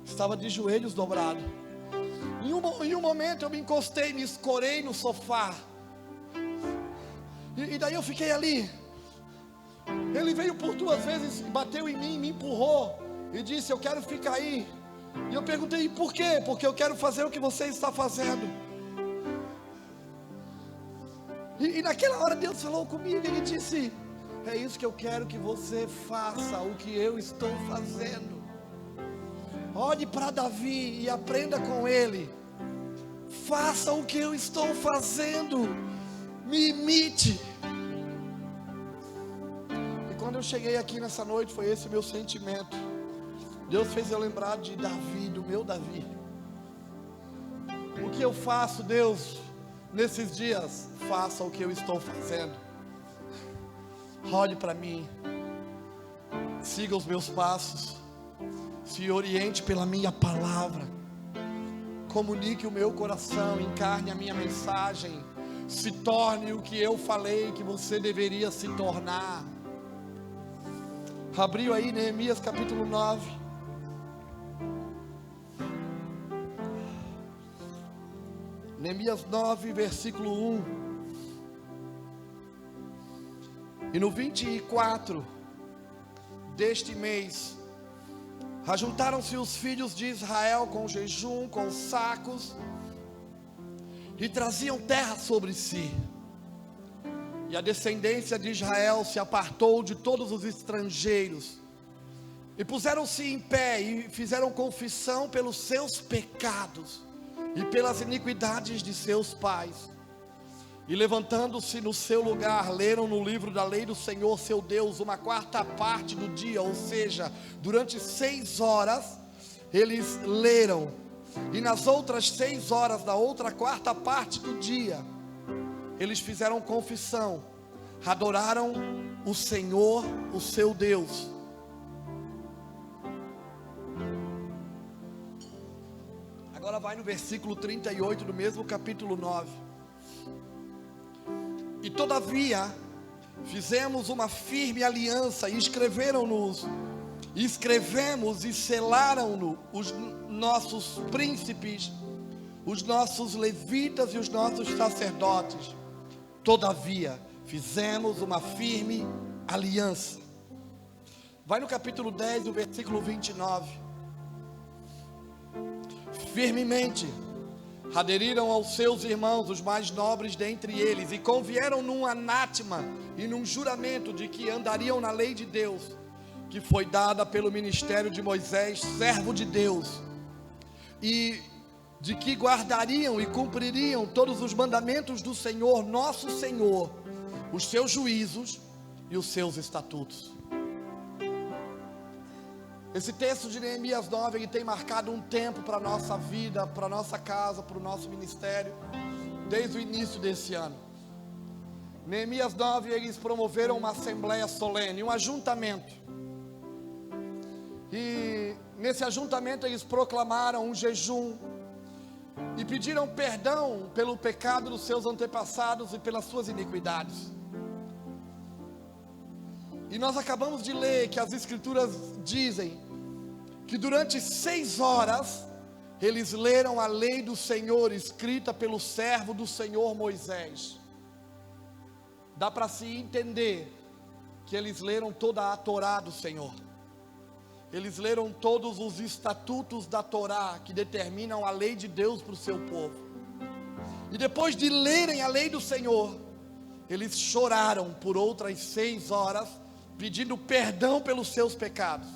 estava de joelhos dobrados. Em um momento eu me encostei, me escorei no sofá. E daí eu fiquei ali. Ele veio por 2 vezes, bateu em mim, me empurrou e disse: eu quero ficar aí. E eu perguntei: por quê? Porque eu quero fazer o que você está fazendo. E naquela hora Deus falou comigo, Ele disse: é isso que eu quero que você faça, o que eu estou fazendo. Olhe para Davi e aprenda com ele. Faça o que eu estou fazendo. Me imite. E quando eu cheguei aqui nessa noite, foi esse o meu sentimento. Deus fez eu lembrar de Davi, do meu Davi. O que eu faço, Deus, nesses dias? Faça o que eu estou fazendo. Olhe para mim, siga os meus passos, se oriente pela minha palavra, comunique o meu coração, encarne a minha mensagem, se torne o que eu falei que você deveria se tornar. Abriu aí Neemias capítulo 9. Neemias 9, versículo 1. E no 24 deste mês, ajuntaram-se os filhos de Israel com jejum, com sacos, e traziam terra sobre si. E a descendência de Israel se apartou de todos os estrangeiros, E puseram-se em pé e fizeram confissão pelos seus pecados e pelas iniquidades de seus pais. E levantando-se no seu lugar, leram no livro da lei do Senhor seu Deus uma quarta parte do dia, ou seja, durante 6 horas, eles leram. E nas outras 6 horas da outra quarta parte do dia, eles fizeram confissão, adoraram o Senhor, o seu Deus. Agora vai no versículo 38 do mesmo capítulo 9. E todavia, fizemos uma firme aliança e escrevemos e selaram-no os nossos príncipes, os nossos levitas e os nossos sacerdotes. Todavia, fizemos uma firme aliança. Vai no capítulo 10, do versículo 29. Firmemente aderiram aos seus irmãos, os mais nobres dentre eles, e convieram num anátema e num juramento de que andariam na lei de Deus, que foi dada pelo ministério de Moisés, servo de Deus, e de que guardariam e cumpririam todos os mandamentos do Senhor, nosso Senhor, os seus juízos e os seus estatutos. Esse texto de Neemias 9, ele tem marcado um tempo para a nossa vida, para a nossa casa, para o nosso ministério, desde o início desse ano. Neemias 9, eles promoveram uma assembleia solene, um ajuntamento. E nesse ajuntamento eles proclamaram um jejum e pediram perdão pelo pecado dos seus antepassados e pelas suas iniquidades. E nós acabamos de ler que as escrituras dizem que durante 6 horas eles leram a lei do Senhor, escrita pelo servo do Senhor Moisés. Dá para se entender que eles leram toda a Torá do Senhor. Eles leram todos os estatutos da Torá que determinam a lei de Deus para o seu povo. E depois de lerem a lei do Senhor, eles choraram por outras 6 horas, pedindo perdão pelos seus pecados.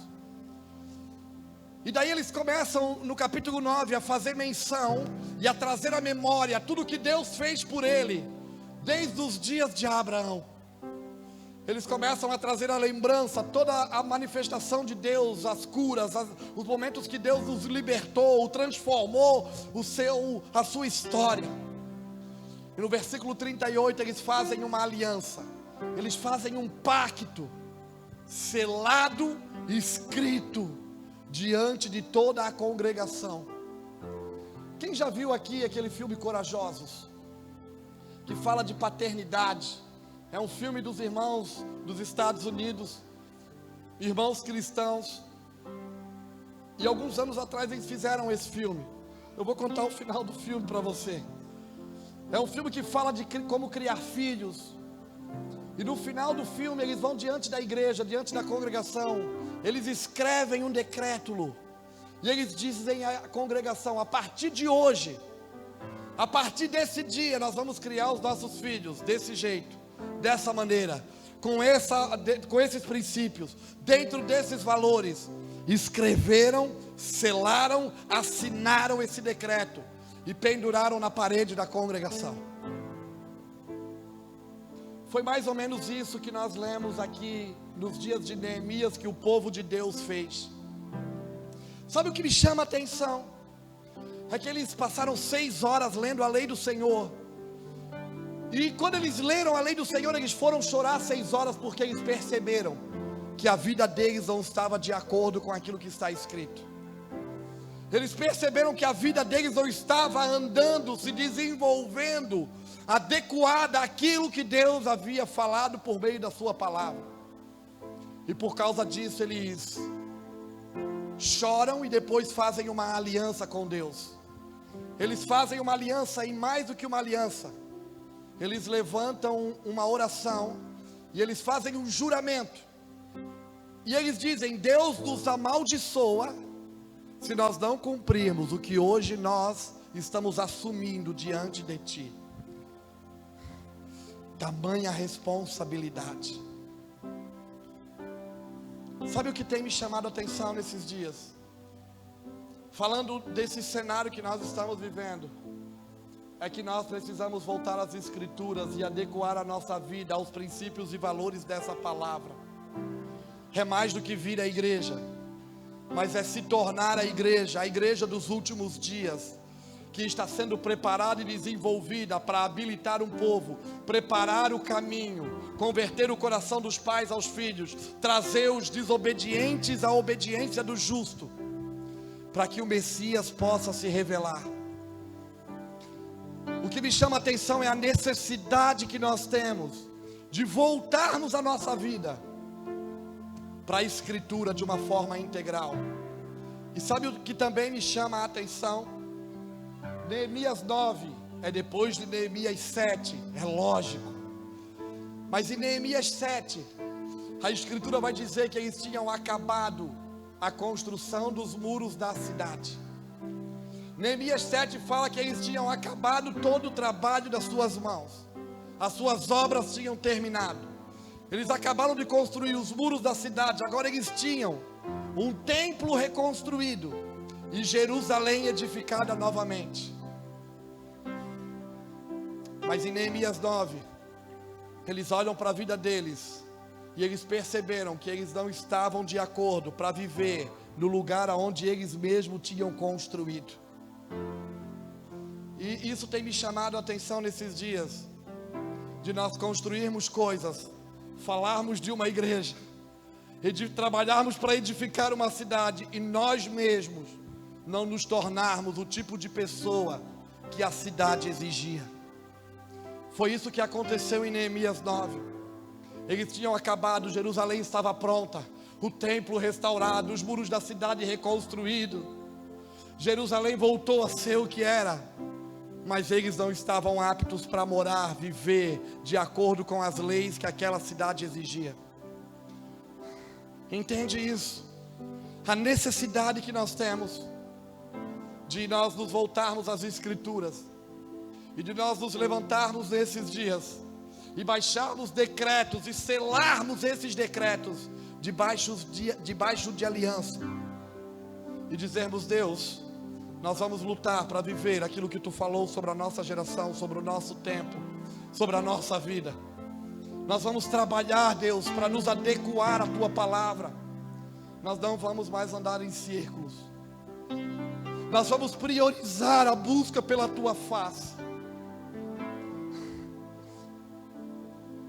E daí eles começam no capítulo 9 a fazer menção e a trazer à memória tudo que Deus fez por ele, desde os dias de Abraão. Eles começam a trazer à lembrança toda a manifestação de Deus, as curas, os momentos que Deus os libertou, transformou a sua história. E no versículo 38 eles fazem uma aliança, eles fazem um pacto, selado e escrito, diante de toda a congregação. Quem já viu aqui aquele filme Corajosos, que fala de paternidade? É um filme dos irmãos dos Estados Unidos, irmãos cristãos, e alguns anos atrás eles fizeram esse filme. Eu vou contar o final do filme para você. É um filme que fala de como criar filhos. E no final do filme eles vão diante da igreja, diante da congregação. Eles escrevem um decrétulo. E eles dizem à congregação: a partir de hoje, a partir desse dia, nós vamos criar os nossos filhos desse jeito, dessa maneira, com esses princípios, dentro desses valores. Escreveram, selaram, assinaram esse decreto e penduraram na parede da congregação. Foi mais ou menos isso que nós lemos aqui nos dias de Neemias, que o povo de Deus fez. Sabe o que me chama a atenção? É que eles passaram 6 horas lendo a lei do Senhor. E quando eles leram a lei do Senhor, eles foram chorar 6 horas, porque eles perceberam que a vida deles não estava de acordo com aquilo que está escrito. Eles perceberam que a vida deles não estava andando, se desenvolvendo, adequada àquilo que Deus havia falado por meio da sua palavra. E por causa disso eles choram e depois fazem uma aliança com Deus. Eles fazem uma aliança, e mais do que uma aliança, eles levantam uma oração e eles fazem um juramento. E eles dizem: Deus nos amaldiçoa se nós não cumprirmos o que hoje nós estamos assumindo diante de Ti. Tamanha responsabilidade. Sabe o que tem me chamado a atenção nesses dias? Falando desse cenário que nós estamos vivendo, é que nós precisamos voltar às Escrituras e adequar a nossa vida aos princípios e valores dessa palavra. É mais do que vir à igreja, mas é se tornar a igreja dos últimos dias, que está sendo preparada e desenvolvida para habilitar um povo, preparar o caminho, converter o coração dos pais aos filhos, trazer os desobedientes à obediência do justo, para que o Messias possa se revelar. O que me chama a atenção é a necessidade que nós temos de voltarmos a nossa vida para a Escritura de uma forma integral. E sabe o que também me chama a atenção? Neemias 9 é depois de Neemias 7, é lógico. Mas em Neemias 7, a Escritura vai dizer que eles tinham acabado a construção dos muros da cidade. Neemias 7 fala que eles tinham acabado todo o trabalho das suas mãos. As suas obras tinham terminado. Eles acabaram de construir os muros da cidade. Agora eles tinham um templo reconstruído e Jerusalém edificada novamente. Mas em Neemias 9, eles olham para a vida deles e eles perceberam que eles não estavam de acordo para viver no lugar onde eles mesmos tinham construído. E isso tem me chamado a atenção nesses dias, de nós construirmos coisas, falarmos de uma igreja, e de trabalharmos para edificar uma cidade, e nós mesmos não nos tornarmos o tipo de pessoa que a cidade exigia. Foi isso que aconteceu em Neemias 9. Eles tinham acabado, Jerusalém estava pronta, o templo restaurado, os muros da cidade reconstruídos. Jerusalém voltou a ser o que era, mas eles não estavam aptos para morar, viver de acordo com as leis que aquela cidade exigia. Entende isso? A necessidade que nós temos de nós nos voltarmos às Escrituras e de nós nos levantarmos nesses dias e baixarmos decretos e selarmos esses decretos debaixo de aliança e dizermos: Deus, nós vamos lutar para viver aquilo que Tu falou sobre a nossa geração, sobre o nosso tempo, sobre a nossa vida. Nós vamos trabalhar, Deus, para nos adequar à Tua palavra. Nós não vamos mais andar em círculos. Nós vamos priorizar a busca pela Tua face.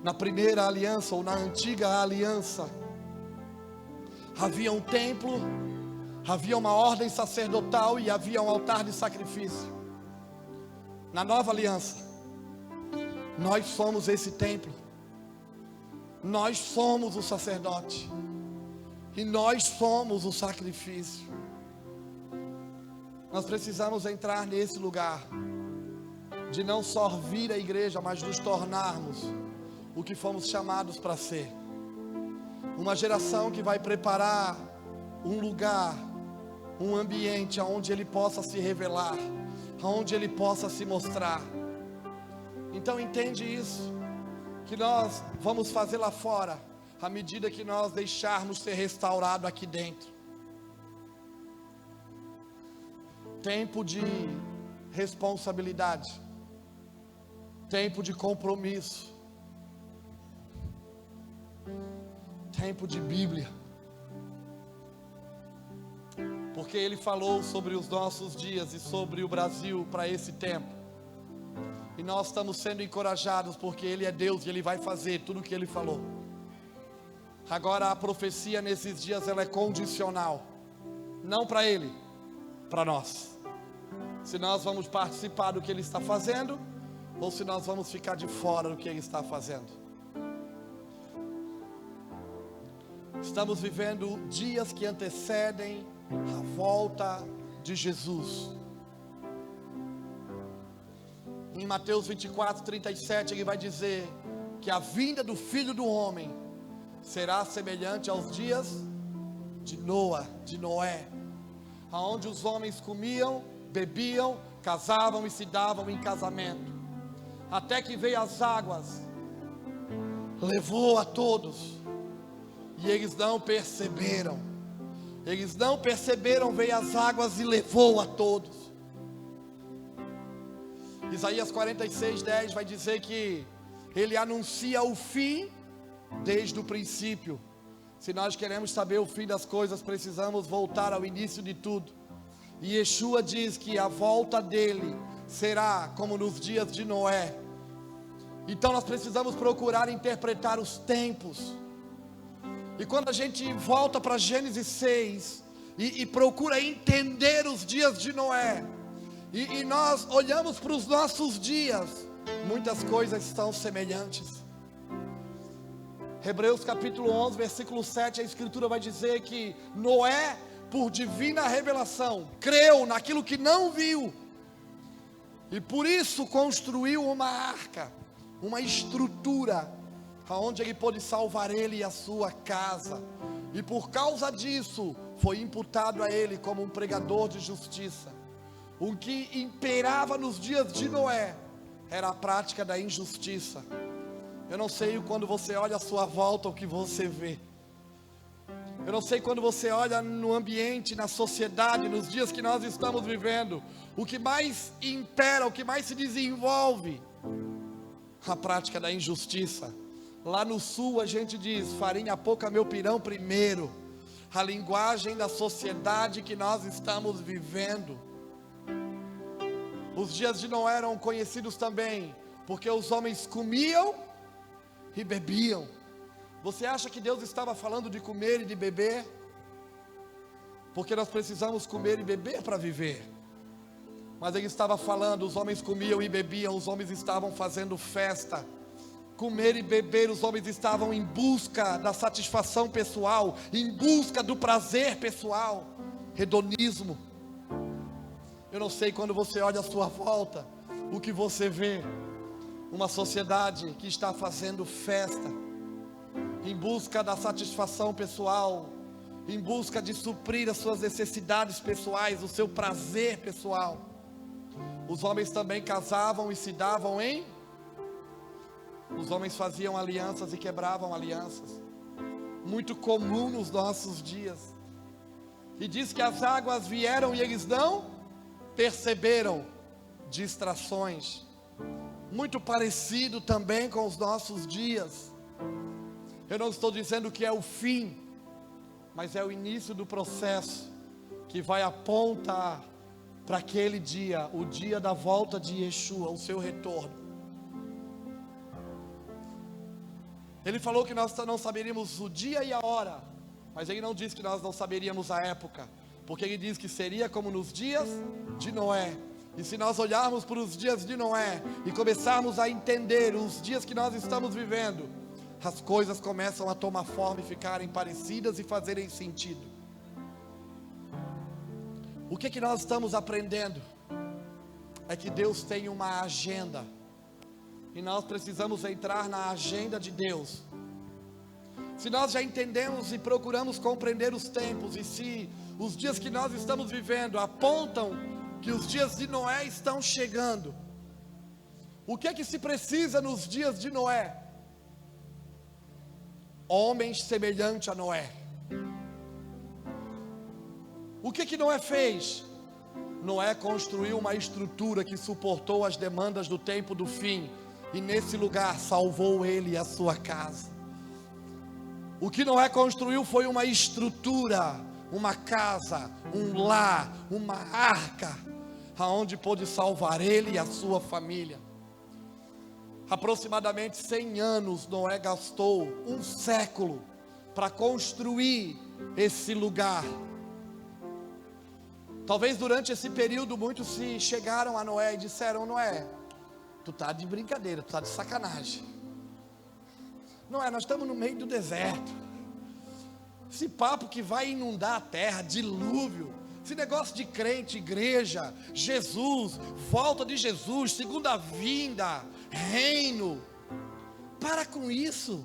Na primeira aliança ou na antiga aliança, havia um templo, havia uma ordem sacerdotal e havia um altar de sacrifício. Na nova aliança, nós somos esse templo, nós somos o sacerdote e nós somos o sacrifício. Nós precisamos entrar nesse lugar de não só vir à igreja, mas nos tornarmos o que fomos chamados para ser. Uma geração que vai preparar um lugar, um ambiente onde Ele possa se revelar, onde Ele possa se mostrar. Então entende isso, que nós vamos fazer lá fora, à medida que nós deixarmos ser restaurado aqui dentro. Tempo de responsabilidade, tempo de compromisso, tempo de Bíblia, porque Ele falou sobre os nossos dias e sobre o Brasil para esse tempo, e nós estamos sendo encorajados porque Ele é Deus e Ele vai fazer tudo o que Ele falou. Agora a profecia nesses dias ela é condicional, não para Ele, para nós. Se nós vamos participar do que Ele está fazendo, ou se nós vamos ficar de fora do que Ele está fazendo. Estamos vivendo dias que antecedem a volta de Jesus. Em Mateus 24, 37, ele vai dizer que a vinda do Filho do Homem será semelhante aos dias de Noé, aonde os homens comiam, bebiam, casavam e se davam em casamento, até que veio as águas, levou a todos, E eles não perceberam. Eles não perceberam, veio as águas e levou a todos. Isaías 46:10 vai dizer que ele anuncia o fim desde o princípio. Se nós queremos saber o fim das coisas, precisamos voltar ao início de tudo. E Yeshua diz que a volta dele será como nos dias de Noé. Então nós precisamos procurar interpretar os tempos. E quando a gente volta para Gênesis 6 e procura entender os dias de Noé, e nós olhamos para os nossos dias, muitas coisas são semelhantes. Hebreus capítulo 11, versículo 7, a escritura vai dizer que Noé, por divina revelação, creu naquilo que não viu, e por isso construiu uma arca, uma estrutura, aonde ele pôde salvar ele e a sua casa, e por causa disso, foi imputado a ele como um pregador de justiça. O que imperava nos dias de Noé, era a prática da injustiça. Eu não sei quando você olha à sua volta o que você vê. Eu não sei quando você olha no ambiente, na sociedade, nos dias que nós estamos vivendo, o que mais impera, o que mais se desenvolve, a prática da injustiça. Lá no sul a gente diz, farinha pouca meu pirão primeiro. A linguagem da sociedade que nós estamos vivendo. Os dias de Noé eram conhecidos também, porque os homens comiam e bebiam. Você acha que Deus estava falando de comer e de beber? Porque nós precisamos comer e beber para viver. Mas ele estava falando, os homens comiam e bebiam, os homens estavam fazendo festa. Comer e beber, os homens estavam em busca da satisfação pessoal, em busca do prazer pessoal, hedonismo. Eu não sei quando você olha à sua volta, o que você vê. Uma sociedade que está fazendo festa, em busca da satisfação pessoal, em busca de suprir as suas necessidades pessoais, o seu prazer pessoal. Os homens também casavam e se davam em... Os homens faziam alianças e quebravam alianças. Muito comum nos nossos dias. E diz que as águas vieram e eles não perceberam. Distrações. Muito parecido também com os nossos dias. Eu não estou dizendo que é o fim, mas é o início do processo que vai apontar para aquele dia, o dia da volta de Yeshua, o seu retorno. Ele falou que nós não saberíamos o dia e a hora, mas ele não disse que nós não saberíamos a época, porque ele diz que seria como nos dias de Noé. E se nós olharmos para os dias de Noé e começarmos a entender os dias que nós estamos vivendo, as coisas começam a tomar forma e ficarem parecidas e fazerem sentido. O que nós estamos aprendendo? É que Deus tem uma agenda, e nós precisamos entrar na agenda de Deus. Se nós já entendemos e procuramos compreender os tempos, e se os dias que nós estamos vivendo apontam que os dias de Noé estão chegando, o que se precisa nos dias de Noé? Homens semelhantes a Noé. O que Noé fez? Noé construiu uma estrutura que suportou as demandas do tempo do fim, e nesse lugar salvou ele e a sua casa. O que Noé construiu foi uma estrutura, uma casa, um lar, uma arca, aonde pôde salvar ele e a sua família. Aproximadamente 100 anos Noé gastou, um século, para construir esse lugar. Talvez durante esse período muitos se chegaram a Noé e disseram: Noé, tu tá de brincadeira, tu tá de sacanagem. Noé, nós estamos no meio do deserto. Esse papo que vai inundar a terra, dilúvio, esse negócio de crente, igreja, Jesus, volta de Jesus, segunda vinda, reino. Para com isso.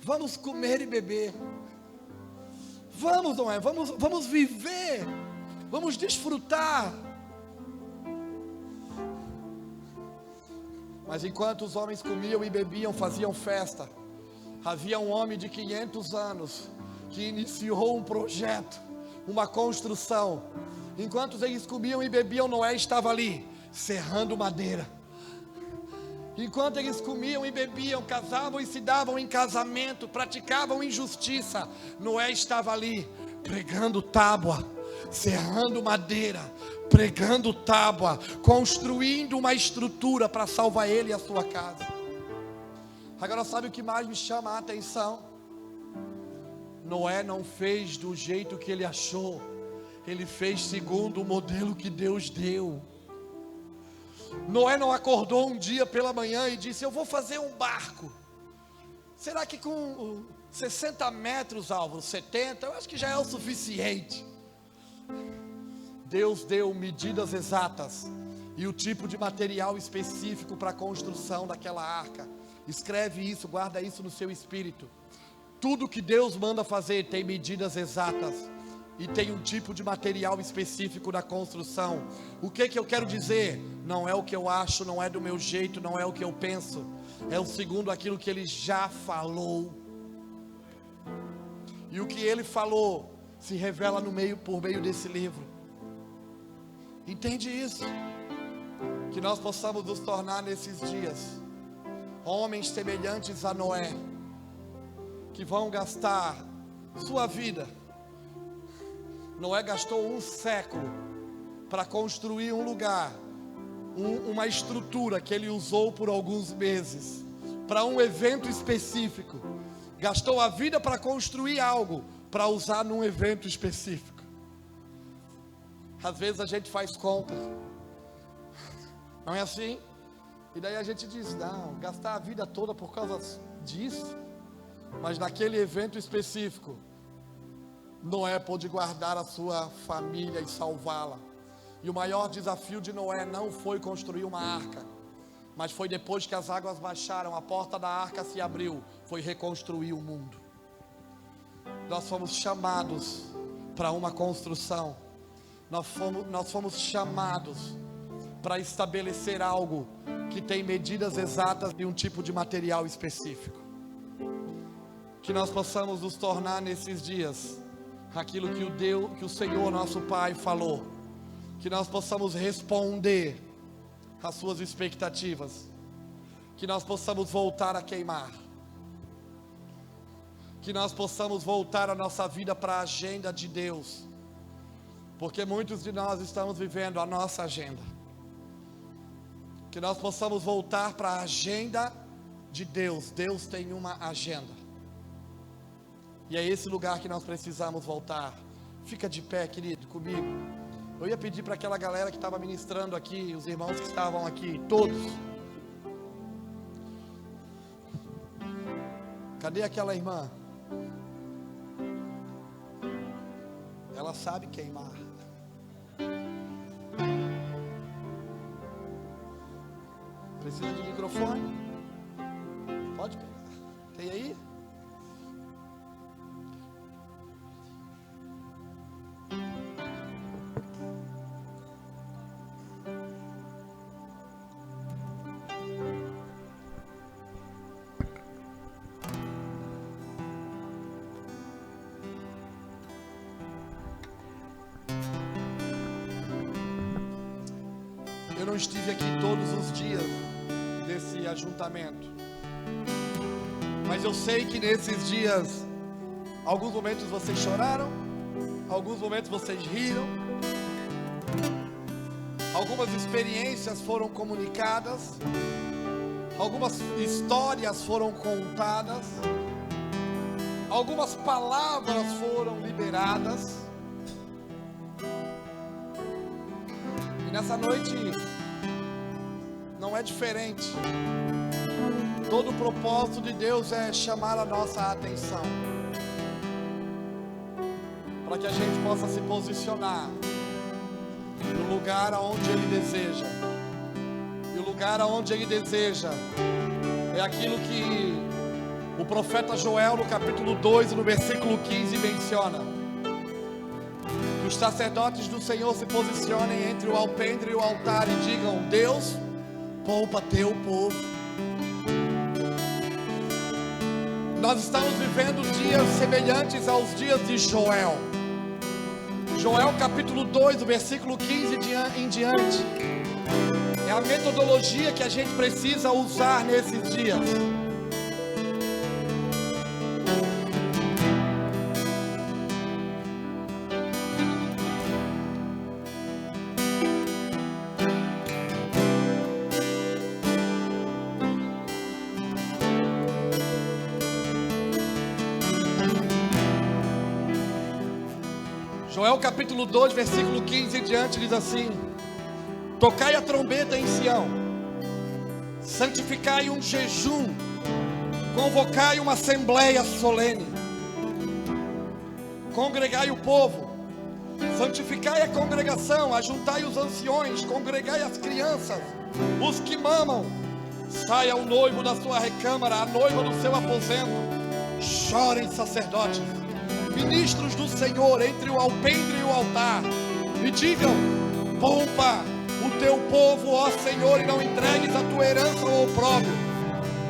Vamos comer e beber. Vamos, Noé, vamos viver. Vamos desfrutar. Mas enquanto os homens comiam e bebiam, faziam festa, havia um homem de 500 anos que iniciou um projeto, uma construção. Enquanto eles comiam e bebiam, Noé estava ali, serrando madeira. Enquanto eles comiam e bebiam, casavam e se davam em casamento, praticavam injustiça, Noé estava ali, pregando tábua, serrando madeira, pregando tábua, construindo uma estrutura para salvar ele e a sua casa. Agora sabe o que mais me chama a atenção? Noé não fez do jeito que ele achou, ele fez segundo o modelo que Deus deu. Noé não acordou um dia pela manhã e disse: eu vou fazer um barco. Será que com 60 metros, Álvaro, 70, eu acho que já é o suficiente. Deus deu medidas exatas e o tipo de material específico para a construção daquela arca. Escreve isso, guarda isso no seu espírito. Tudo que Deus manda fazer tem medidas exatas e tem um tipo de material específico na construção. O que eu quero dizer? Não é o que eu acho, não é do meu jeito, não é o que eu penso. É o segundo aquilo que Ele já falou. E o que Ele falou se revela por meio desse livro. Entende isso? Que nós possamos nos tornar nesses dias homens semelhantes a Noé, que vão gastar sua vida. Noé gastou um século para construir um lugar, uma estrutura que ele usou por alguns meses, para um evento específico. Gastou a vida para construir algo, para usar num evento específico. Às vezes a gente faz conta, não é assim? E daí a gente diz: não, gastar a vida toda por causa disso. Mas naquele evento específico, Noé pôde guardar a sua família e salvá-la. E o maior desafio de Noé não foi construir uma arca, mas foi depois que as águas baixaram, a porta da arca se abriu, foi reconstruir o mundo. Nós fomos chamados para uma construção. Nós fomos chamados para estabelecer algo que tem medidas exatas e um tipo de material específico. Que nós possamos nos tornar nesses dias aquilo que o Senhor nosso Pai falou. Que nós possamos responder às suas expectativas. Que nós possamos voltar a queimar. Que nós possamos voltar a nossa vida para a agenda de Deus. Porque muitos de nós estamos vivendo a nossa agenda. Que nós possamos voltar para a agenda de Deus. Deus tem uma agenda. E é esse lugar que nós precisamos voltar. Fica de pé, querido, comigo. Eu ia pedir para aquela galera que estava ministrando aqui, os irmãos que estavam aqui, todos. Cadê aquela irmã? Ela sabe queimar. Precisa de microfone? Pode pegar. Tem aí? Eu não estive aqui todos os dias desse ajuntamento, mas eu sei que nesses dias, alguns momentos vocês choraram, alguns momentos vocês riram, algumas experiências foram comunicadas, algumas histórias foram contadas, algumas palavras foram liberadas. E nessa noite não é diferente. Todo o propósito de Deus é chamar a nossa atenção, para que a gente possa se posicionar no lugar aonde Ele deseja. E o lugar aonde Ele deseja é aquilo que o profeta Joel, no capítulo 2, no versículo 15, menciona: que os sacerdotes do Senhor se posicionem entre o alpendre e o altar e digam: Deus, poupa teu povo. Nós estamos vivendo dias semelhantes aos dias de Joel. Joel capítulo 2, do versículo 15 em diante. É a metodologia que a gente precisa usar nesses dias. Joel capítulo 2, versículo 15 em diante diz assim: tocai a trombeta em Sião, santificai um jejum, convocai uma assembleia solene, congregai o povo, santificai a congregação, ajuntai os anciões, congregai as crianças, os que mamam. Saia o noivo da sua recâmara, a noiva do seu aposento. Chorem sacerdotes, ministros do Senhor, entre o alpendre e o altar, e digam: poupa o teu povo, ó Senhor, e não entregues a tua herança ao opróbrio,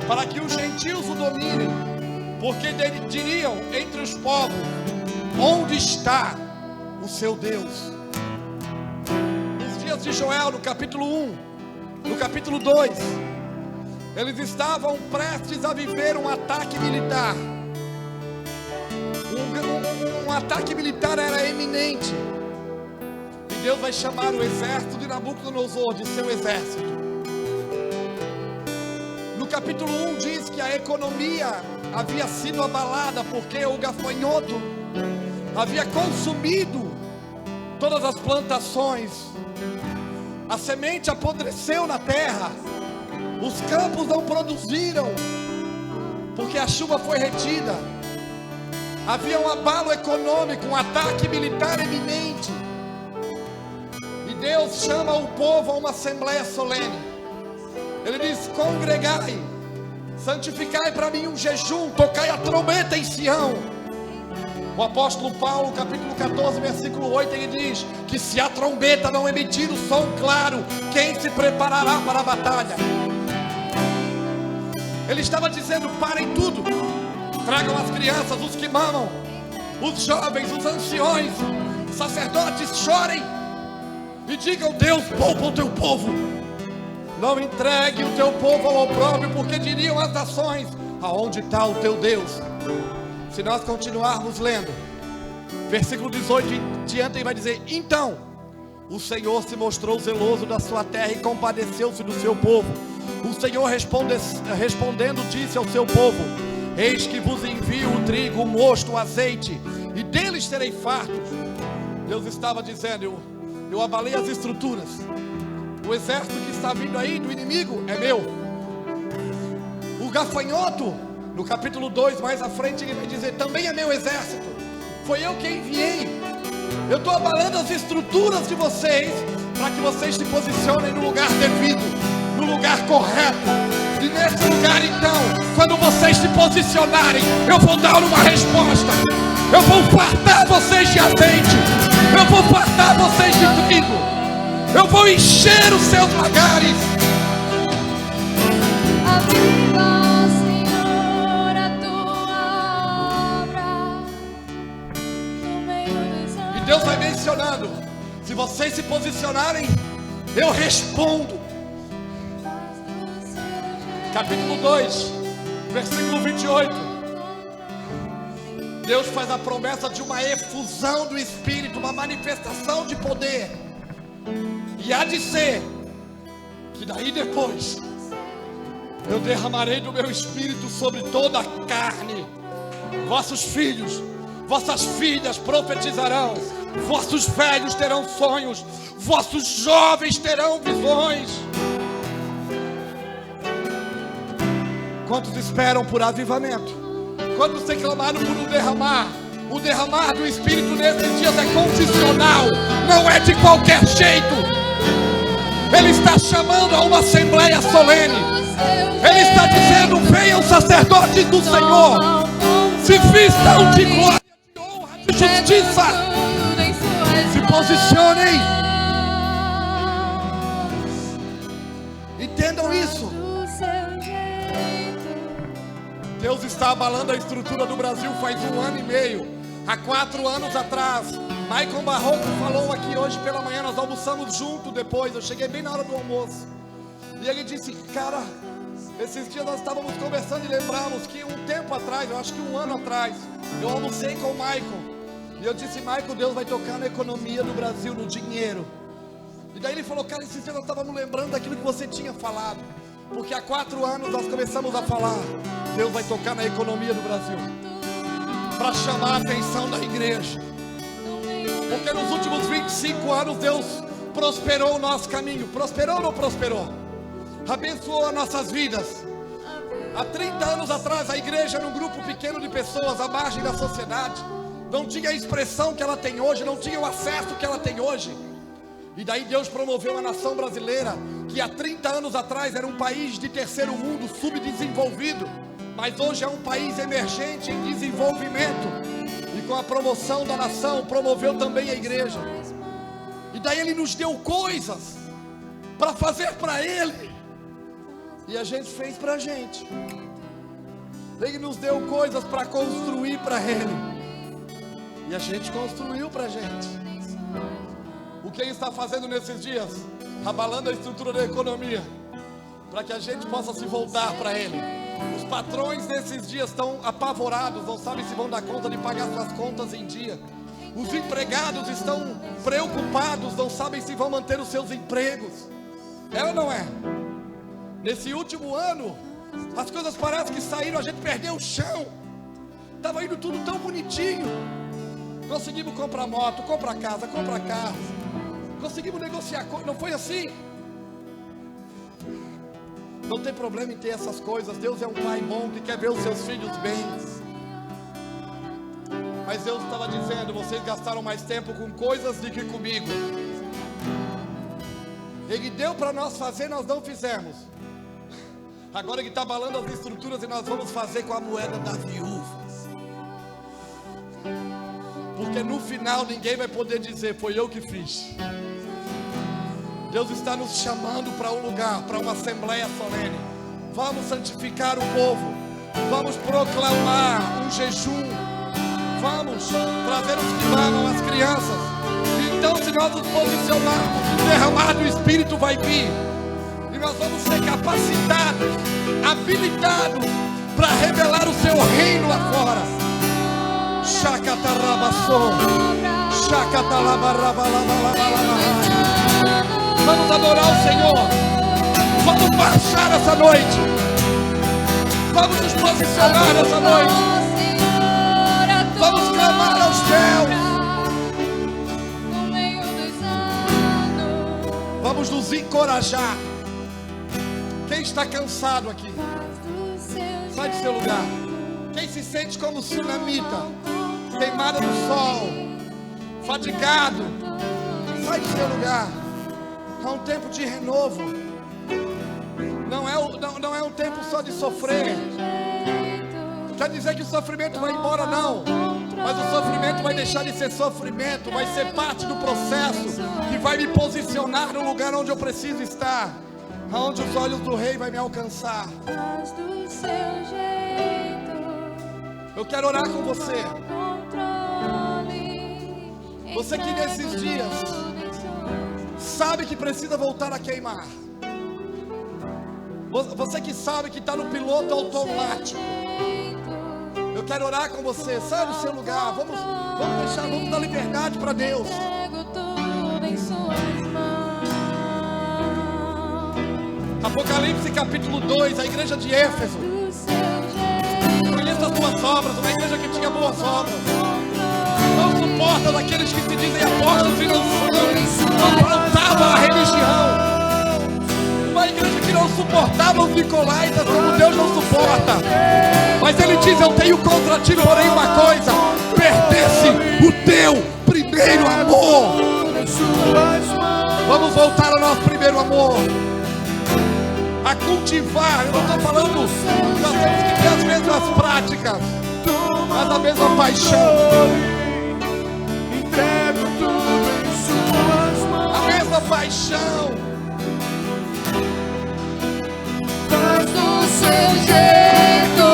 para que os gentios o dominem, porque diriam entre os povos: onde está o seu Deus? Nos dias de Joel, no capítulo 1, no capítulo 2, eles estavam prestes a viver um ataque militar. Um ataque militar era eminente, e Deus vai chamar o exército de Nabucodonosor de seu exército. No capítulo 1 diz que a economia havia sido abalada, porque o gafanhoto havia consumido todas as plantações. A semente apodreceu na terra, os campos não produziram, porque a chuva foi retida. Havia um abalo econômico, um ataque militar eminente. E Deus chama o povo a uma assembleia solene. Ele diz: congregai, santificai para mim um jejum, tocai a trombeta em Sião. O apóstolo Paulo, capítulo 14, versículo 8, ele diz que se a trombeta não emitir o som claro, quem se preparará para a batalha? Ele estava dizendo: parem tudo, tragam as crianças, os que mamam, os jovens, os anciões, os sacerdotes, chorem e digam: Deus, poupa o teu povo. Não entregue o teu povo ao opróbrio, porque diriam as nações: aonde está o teu Deus? Se nós continuarmos lendo, versículo 18 em diante, ele vai dizer: então o Senhor se mostrou zeloso da sua terra e compadeceu-se do seu povo. O Senhor respondendo disse ao seu povo: eis que vos envio o trigo, o mosto, o azeite, e deles serei fartos. Deus estava dizendo: eu abalei as estruturas. O exército que está vindo aí do inimigo é meu. O gafanhoto, no capítulo 2 mais à frente, ele vai dizer: também é meu exército, foi eu que enviei. Eu estou abalando as estruturas de vocês, para que vocês se posicionem no lugar devido, no lugar correto. E nesse lugar, então, quando vocês se posicionarem, eu vou dar uma resposta. Eu vou fartar vocês de azeite, eu vou fartar vocês de trigo, eu vou encher os seus lagares. Aviva, Senhor, a tua obra no meio dos anos. E Deus vai mencionando: se vocês se posicionarem, eu respondo. Capítulo 2, versículo 28. Deus faz a promessa de uma efusão do Espírito, uma manifestação de poder. E há de ser que daí depois eu derramarei do meu Espírito sobre toda a carne. Vossos filhos, vossas filhas profetizarão, vossos velhos terão sonhos, vossos jovens terão visões. Quantos esperam por avivamento? Quantos reclamaram por um derramar? O derramar do Espírito nesses dias é condicional, não é de qualquer jeito. Ele está chamando a uma assembleia solene. Ele está dizendo: venham sacerdotes do Senhor, se vistam de glória, de honra, de justiça, se posicionem. Entendam isso. Deus está abalando a estrutura do Brasil faz 1 ano e meio. Há 4 anos atrás, Maicon Barroco falou aqui hoje pela manhã, nós almoçamos junto depois, eu cheguei bem na hora do almoço. E ele disse, cara, esses dias nós estávamos conversando e lembramos que um tempo atrás, eu acho que 1 ano atrás, eu almocei com o Maicon. E eu disse, Maicon, Deus vai tocar na economia do Brasil, no dinheiro. E daí ele falou, cara, esses dias nós estávamos lembrando daquilo que você tinha falado. Porque há 4 anos nós começamos a falar, Deus vai tocar na economia do Brasil, para chamar a atenção da igreja. Porque nos últimos 25 anos Deus prosperou o nosso caminho. Prosperou ou não prosperou? Abençoou as nossas vidas. Há 30 anos atrás a igreja era um grupo pequeno de pessoas à margem da sociedade. Não tinha a expressão que ela tem hoje, não tinha o acesso que ela tem hoje. E daí Deus promoveu a nação brasileira, que há 30 anos atrás era um país de terceiro mundo, subdesenvolvido, mas hoje é um país emergente em desenvolvimento. E com a promoção da nação, promoveu também a igreja. E daí Ele nos deu coisas para fazer para Ele, e a gente fez para a gente. Ele nos deu coisas para construir para Ele, e a gente construiu para a gente. O que Ele está fazendo nesses dias? Abalando a estrutura da economia, para que a gente possa se voltar para Ele. Os patrões nesses dias estão apavorados, não sabem se vão dar conta de pagar suas contas em dia. Os empregados estão preocupados, não sabem se vão manter os seus empregos. É ou não é? Nesse último ano, as coisas parecem que saíram, a gente perdeu o chão. Estava indo tudo tão bonitinho. Conseguimos comprar moto, comprar casa, comprar carro. Conseguimos negociar coisas, não foi assim? Não tem problema em ter essas coisas. Deus é um pai bom que quer ver os seus filhos bem. Mas Deus estava dizendo, vocês gastaram mais tempo com coisas do que comigo. Ele deu para nós fazer, nós não fizemos. Agora Ele está abalando as estruturas e nós vamos fazer com a moeda da viúva. Porque no final ninguém vai poder dizer, foi eu que fiz. Deus está nos chamando para um lugar, para uma assembleia solene. Vamos santificar o povo. Vamos proclamar um jejum. Vamos trazer os que mamam, as crianças. Então, se nós nos posicionarmos, o derramar do Espírito vai vir. E nós vamos ser capacitados, habilitados para revelar o seu reino lá fora. Vamos adorar o Senhor. Vamos marchar essa noite. Vamos nos posicionar essa noite. Vamos clamar aos céus. Vamos nos encorajar. Quem está cansado aqui, sai do seu lugar. Quem se sente como tsunamita, queimada no sol, fadigado, sai do seu lugar. É um tempo de renovo. Não é um tempo só de sofrer. Quer dizer que o sofrimento vai embora, não. Mas o sofrimento vai deixar de ser sofrimento. Vai ser parte do processo que vai me posicionar no lugar onde eu preciso estar, aonde os olhos do Rei vai me alcançar. Eu quero orar com você. Você que nesses dias sabe que precisa voltar a queimar. Você que sabe que está no piloto automático. Eu quero orar com você. Sai do seu lugar. Vamos dar liberdade para Deus. Apocalipse capítulo 2, a igreja de Éfeso. Conheça as tuas obras, uma igreja que tinha boas obras. Não suporta daqueles que se dizem apóstolos e não plantavam a religião. Uma igreja que não suportava os nicolaítas como Deus não suporta. Mas Ele diz, eu tenho contra ti, porém uma coisa: pertence o teu primeiro amor. Vamos voltar ao nosso primeiro amor, a cultivar. Eu não estou falando, nós temos que ter as mesmas práticas, mas a mesma paixão, a mesma paixão. Faz do seu jeito,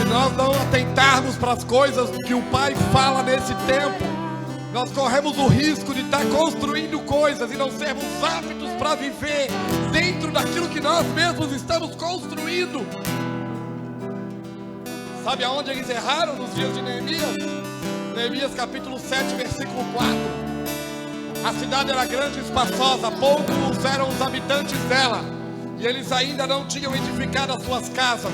nós não atentarmos para as coisas que o Pai fala nesse tempo, nós corremos o risco de estar construindo coisas e não sermos aptos para viver dentro daquilo que nós mesmos estamos construindo. Sabe aonde eles erraram nos dias de Neemias? Neemias capítulo 7, versículo 4. A cidade era grande e espaçosa, poucos eram os habitantes dela, e eles ainda não tinham edificado as suas casas.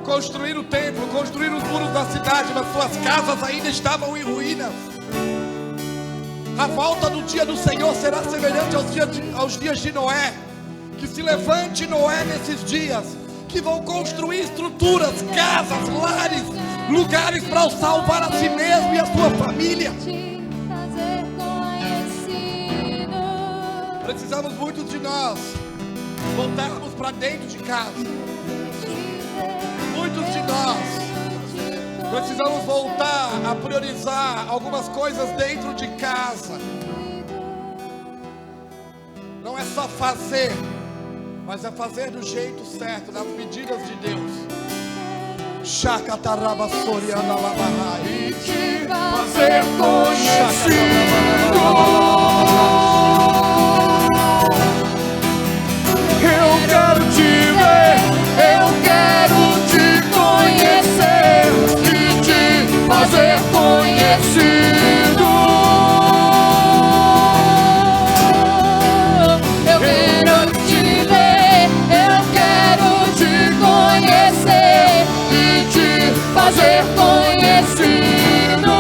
Construíram o templo, construíram os muros da cidade, mas suas casas ainda estavam em ruínas. A volta do dia do Senhor será semelhante aos dias de Noé. Que se levante Noé nesses dias, que vão construir estruturas, casas, lares, lugares para salvar a si mesmo e a sua família. Precisamos muitos de nós voltarmos para dentro de casa. Muitos de nós precisamos voltar a priorizar algumas coisas dentro de casa. Não é só fazer, mas é fazer do jeito certo, nas medidas de Deus. E te fazer conhecido. Eu quero te ver, eu quero te conhecer e te fazer conhecido. Eu quero te ver, eu quero te conhecer e te fazer conhecido.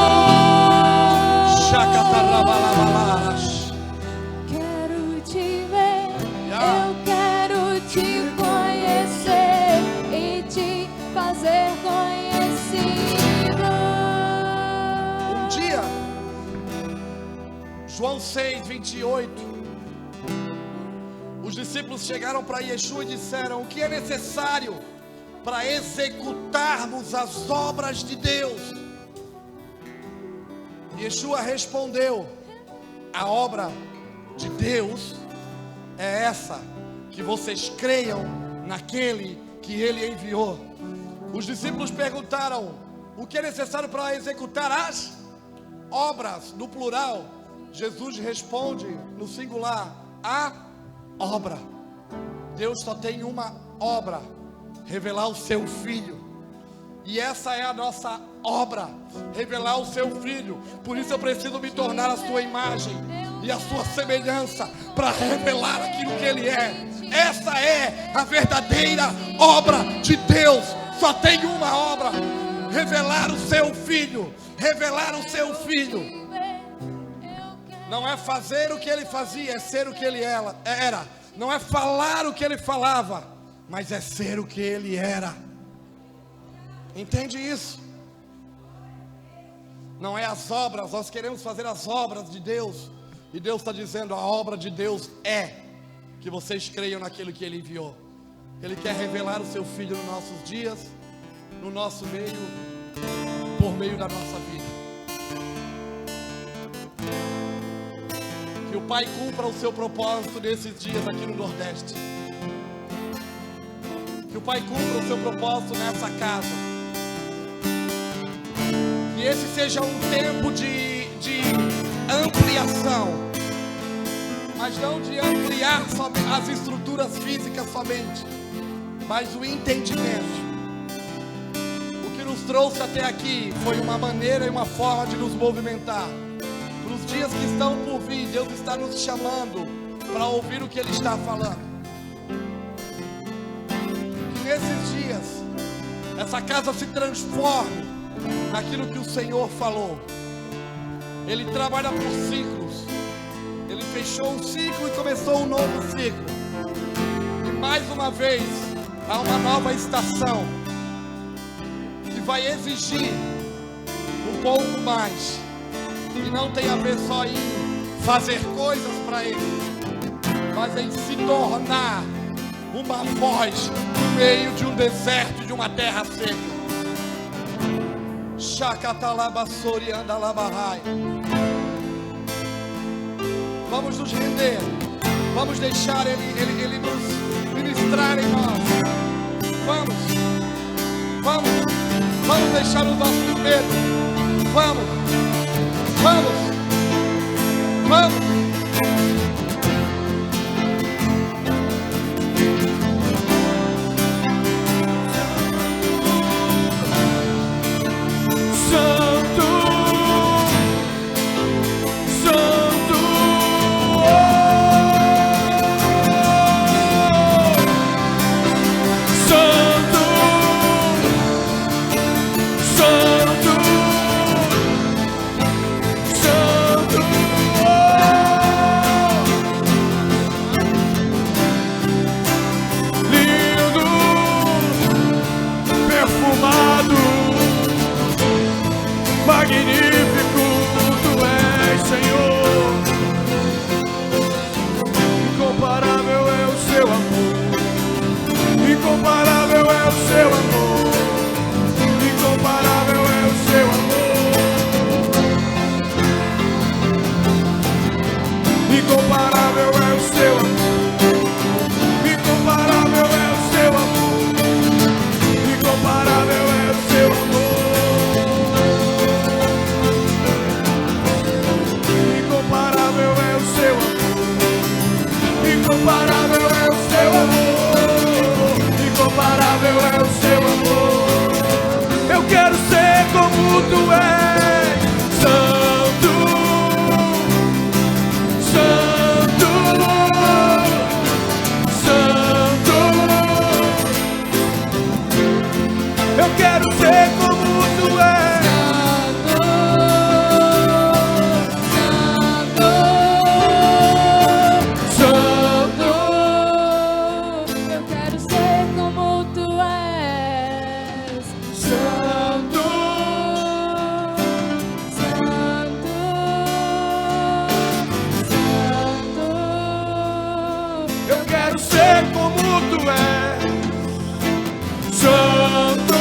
Quero te ver, eu quero te conhecer e te fazer conhecido. Um dia, João 6, 28, os discípulos chegaram para Yeshua e disseram: o que é necessário para executarmos as obras de Deus? Yeshua respondeu: a obra de Deus é essa, que vocês creiam naquele que Ele enviou. Os discípulos perguntaram: o que é necessário para executar as obras? No plural, Jesus responde no singular: a obra. Deus só tem uma obra: revelar o seu Filho. E essa é a nossa obra, revelar o seu Filho. Por isso eu preciso me tornar a sua imagem e a sua semelhança, para revelar aquilo que Ele é. Essa é a verdadeira obra de Deus. Só tem uma obra: revelar o seu Filho. Revelar o seu Filho. Não é fazer o que Ele fazia, é ser o que Ele era. Não é falar o que Ele falava, mas é ser o que Ele era. Entende isso? Não é as obras. Nós queremos fazer as obras de Deus, e Deus está dizendo: a obra de Deus é que vocês creiam naquilo que Ele enviou. Ele quer revelar o seu Filho nos nossos dias, no nosso meio, por meio da nossa vida. Que o Pai cumpra o seu propósito nesses dias aqui no Nordeste. Que o Pai cumpra o seu propósito nessa casa. Que esse seja um tempo de ampliação, mas não de ampliar as estruturas físicas somente, mas o entendimento. O que nos trouxe até aqui foi uma maneira e uma forma de nos movimentar. Para os dias que estão por vir, Deus está nos chamando para ouvir o que Ele está falando. Que nesses dias essa casa se transforme naquilo que o Senhor falou. Ele trabalha por ciclos. Ele fechou um ciclo e começou um novo ciclo. E mais uma vez há uma nova estação que vai exigir um pouco mais. E não tem a ver só em fazer coisas para Ele, mas em se tornar uma voz no meio de um deserto, de uma terra seca. Vamos nos render. Vamos deixar Ele nos ministrar em nós. Vamos. vamos deixar os nossos medos. Vamos, vamos, vamos. Magnífico tu és, Senhor. Incomparável é o seu amor. Incomparável é o seu amor. Incomparável é o seu amor. Incomparável é o seu amor. Incomparável é o seu amor. Incomparável é o seu amor. Incomparável é o seu amor. Incomparável é o seu amor. Eu quero ser como tu és, Santo, Santo, Santo. Eu quero ser como tu és. Santo,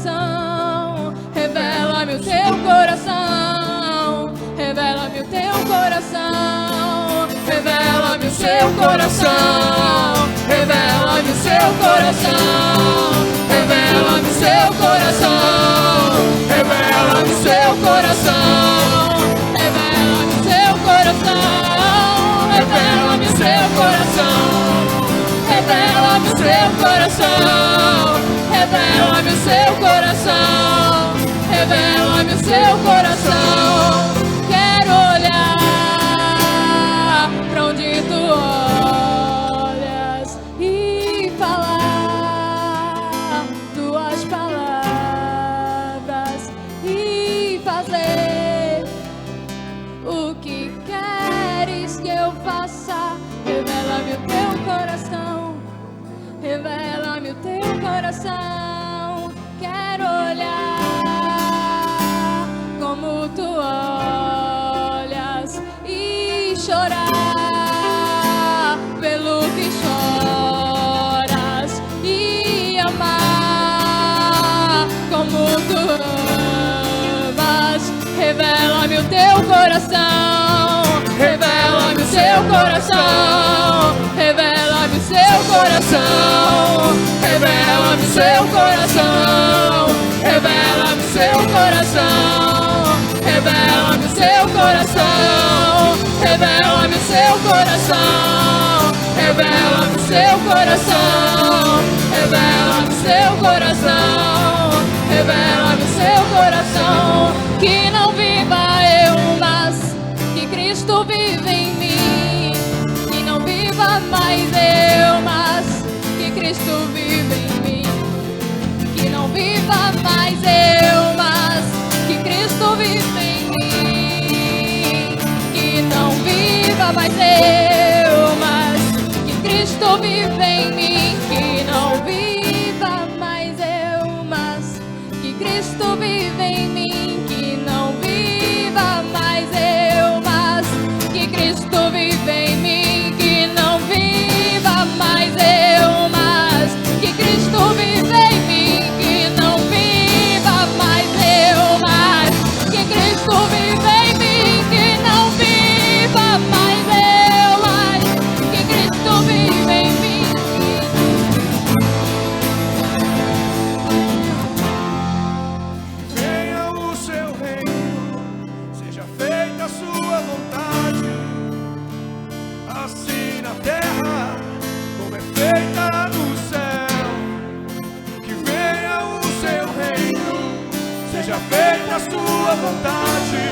coração, revela-me o teu coração, revela-me o teu coração, revela-me o seu coração, revela-me o seu coração, revela-me o seu coração, revela-me o seu coração, revela-me o seu coração, revela-me o seu coração, revela-me o seu coração, revela-me o seu coração, revela-me o seu coração. Quero olhar pra onde tu olhas e falar tuas palavras e fazer o que queres que eu faça. Revela-me o teu coração, revela-me o teu coração. Quero olhar como tu olhas e chorar pelo que choras e amar como tu amas. Revela-me o teu coração, revela-me o seu coração, revela-me o seu coração, revela-me o seu coração, revela-me o seu coração, revela-me o seu coração, revela-me o seu coração, revela-me o seu coração, revela-me o seu coração, revela-me o seu coração. Que não viva eu, mas que Cristo vive em mim. Que não viva mais eu, mas que Cristo vive em mim. Que não viva mais eu, mas que Cristo vive em mim. Que não viva mais eu, mas que Cristo vive em mim. Que não viva mais eu, mas que Cristo vive em mim. Que não viva mais eu, mas que Cristo vive em mim. Que não viva mais eu, mas que Cristo vive em mim. Que não viva mais eu, mas que Cristo vive em mim. Que não viva mais eu, mas que Cristo vive em mim. Venha o seu reino, seja feita a sua vontade, assim na terra como é feita no céu. Que venha o seu reino, seja feita a sua vontade,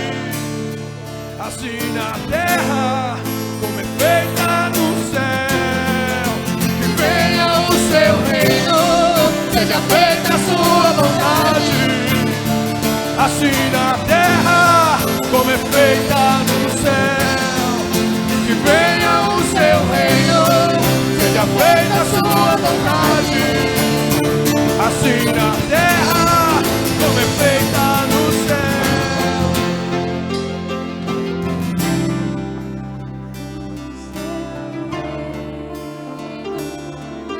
assim na terra como é feita no céu. Que venha o seu reino, seja feita a sua vontade, assim na terra como é feita no céu. Que venha o seu reino, seja feita a sua vontade, assim na terra como é feita no céu.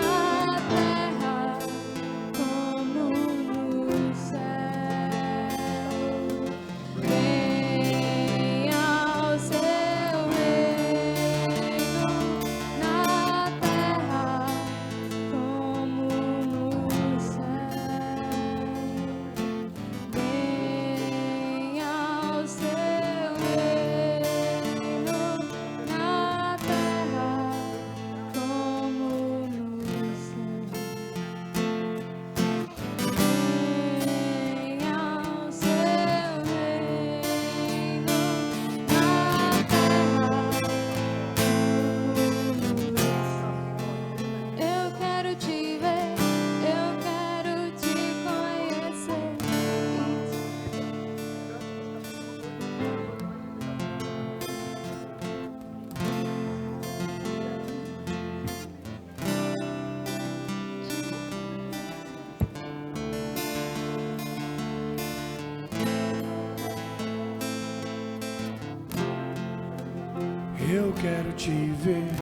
Na terra como no céu. Venha o seu reino na terra como no céu. Venha o seu reino na terra como no céu. Venha o seu reino na terra. Eu quero te ver, eu quero te conhecer. Eu quero te ver.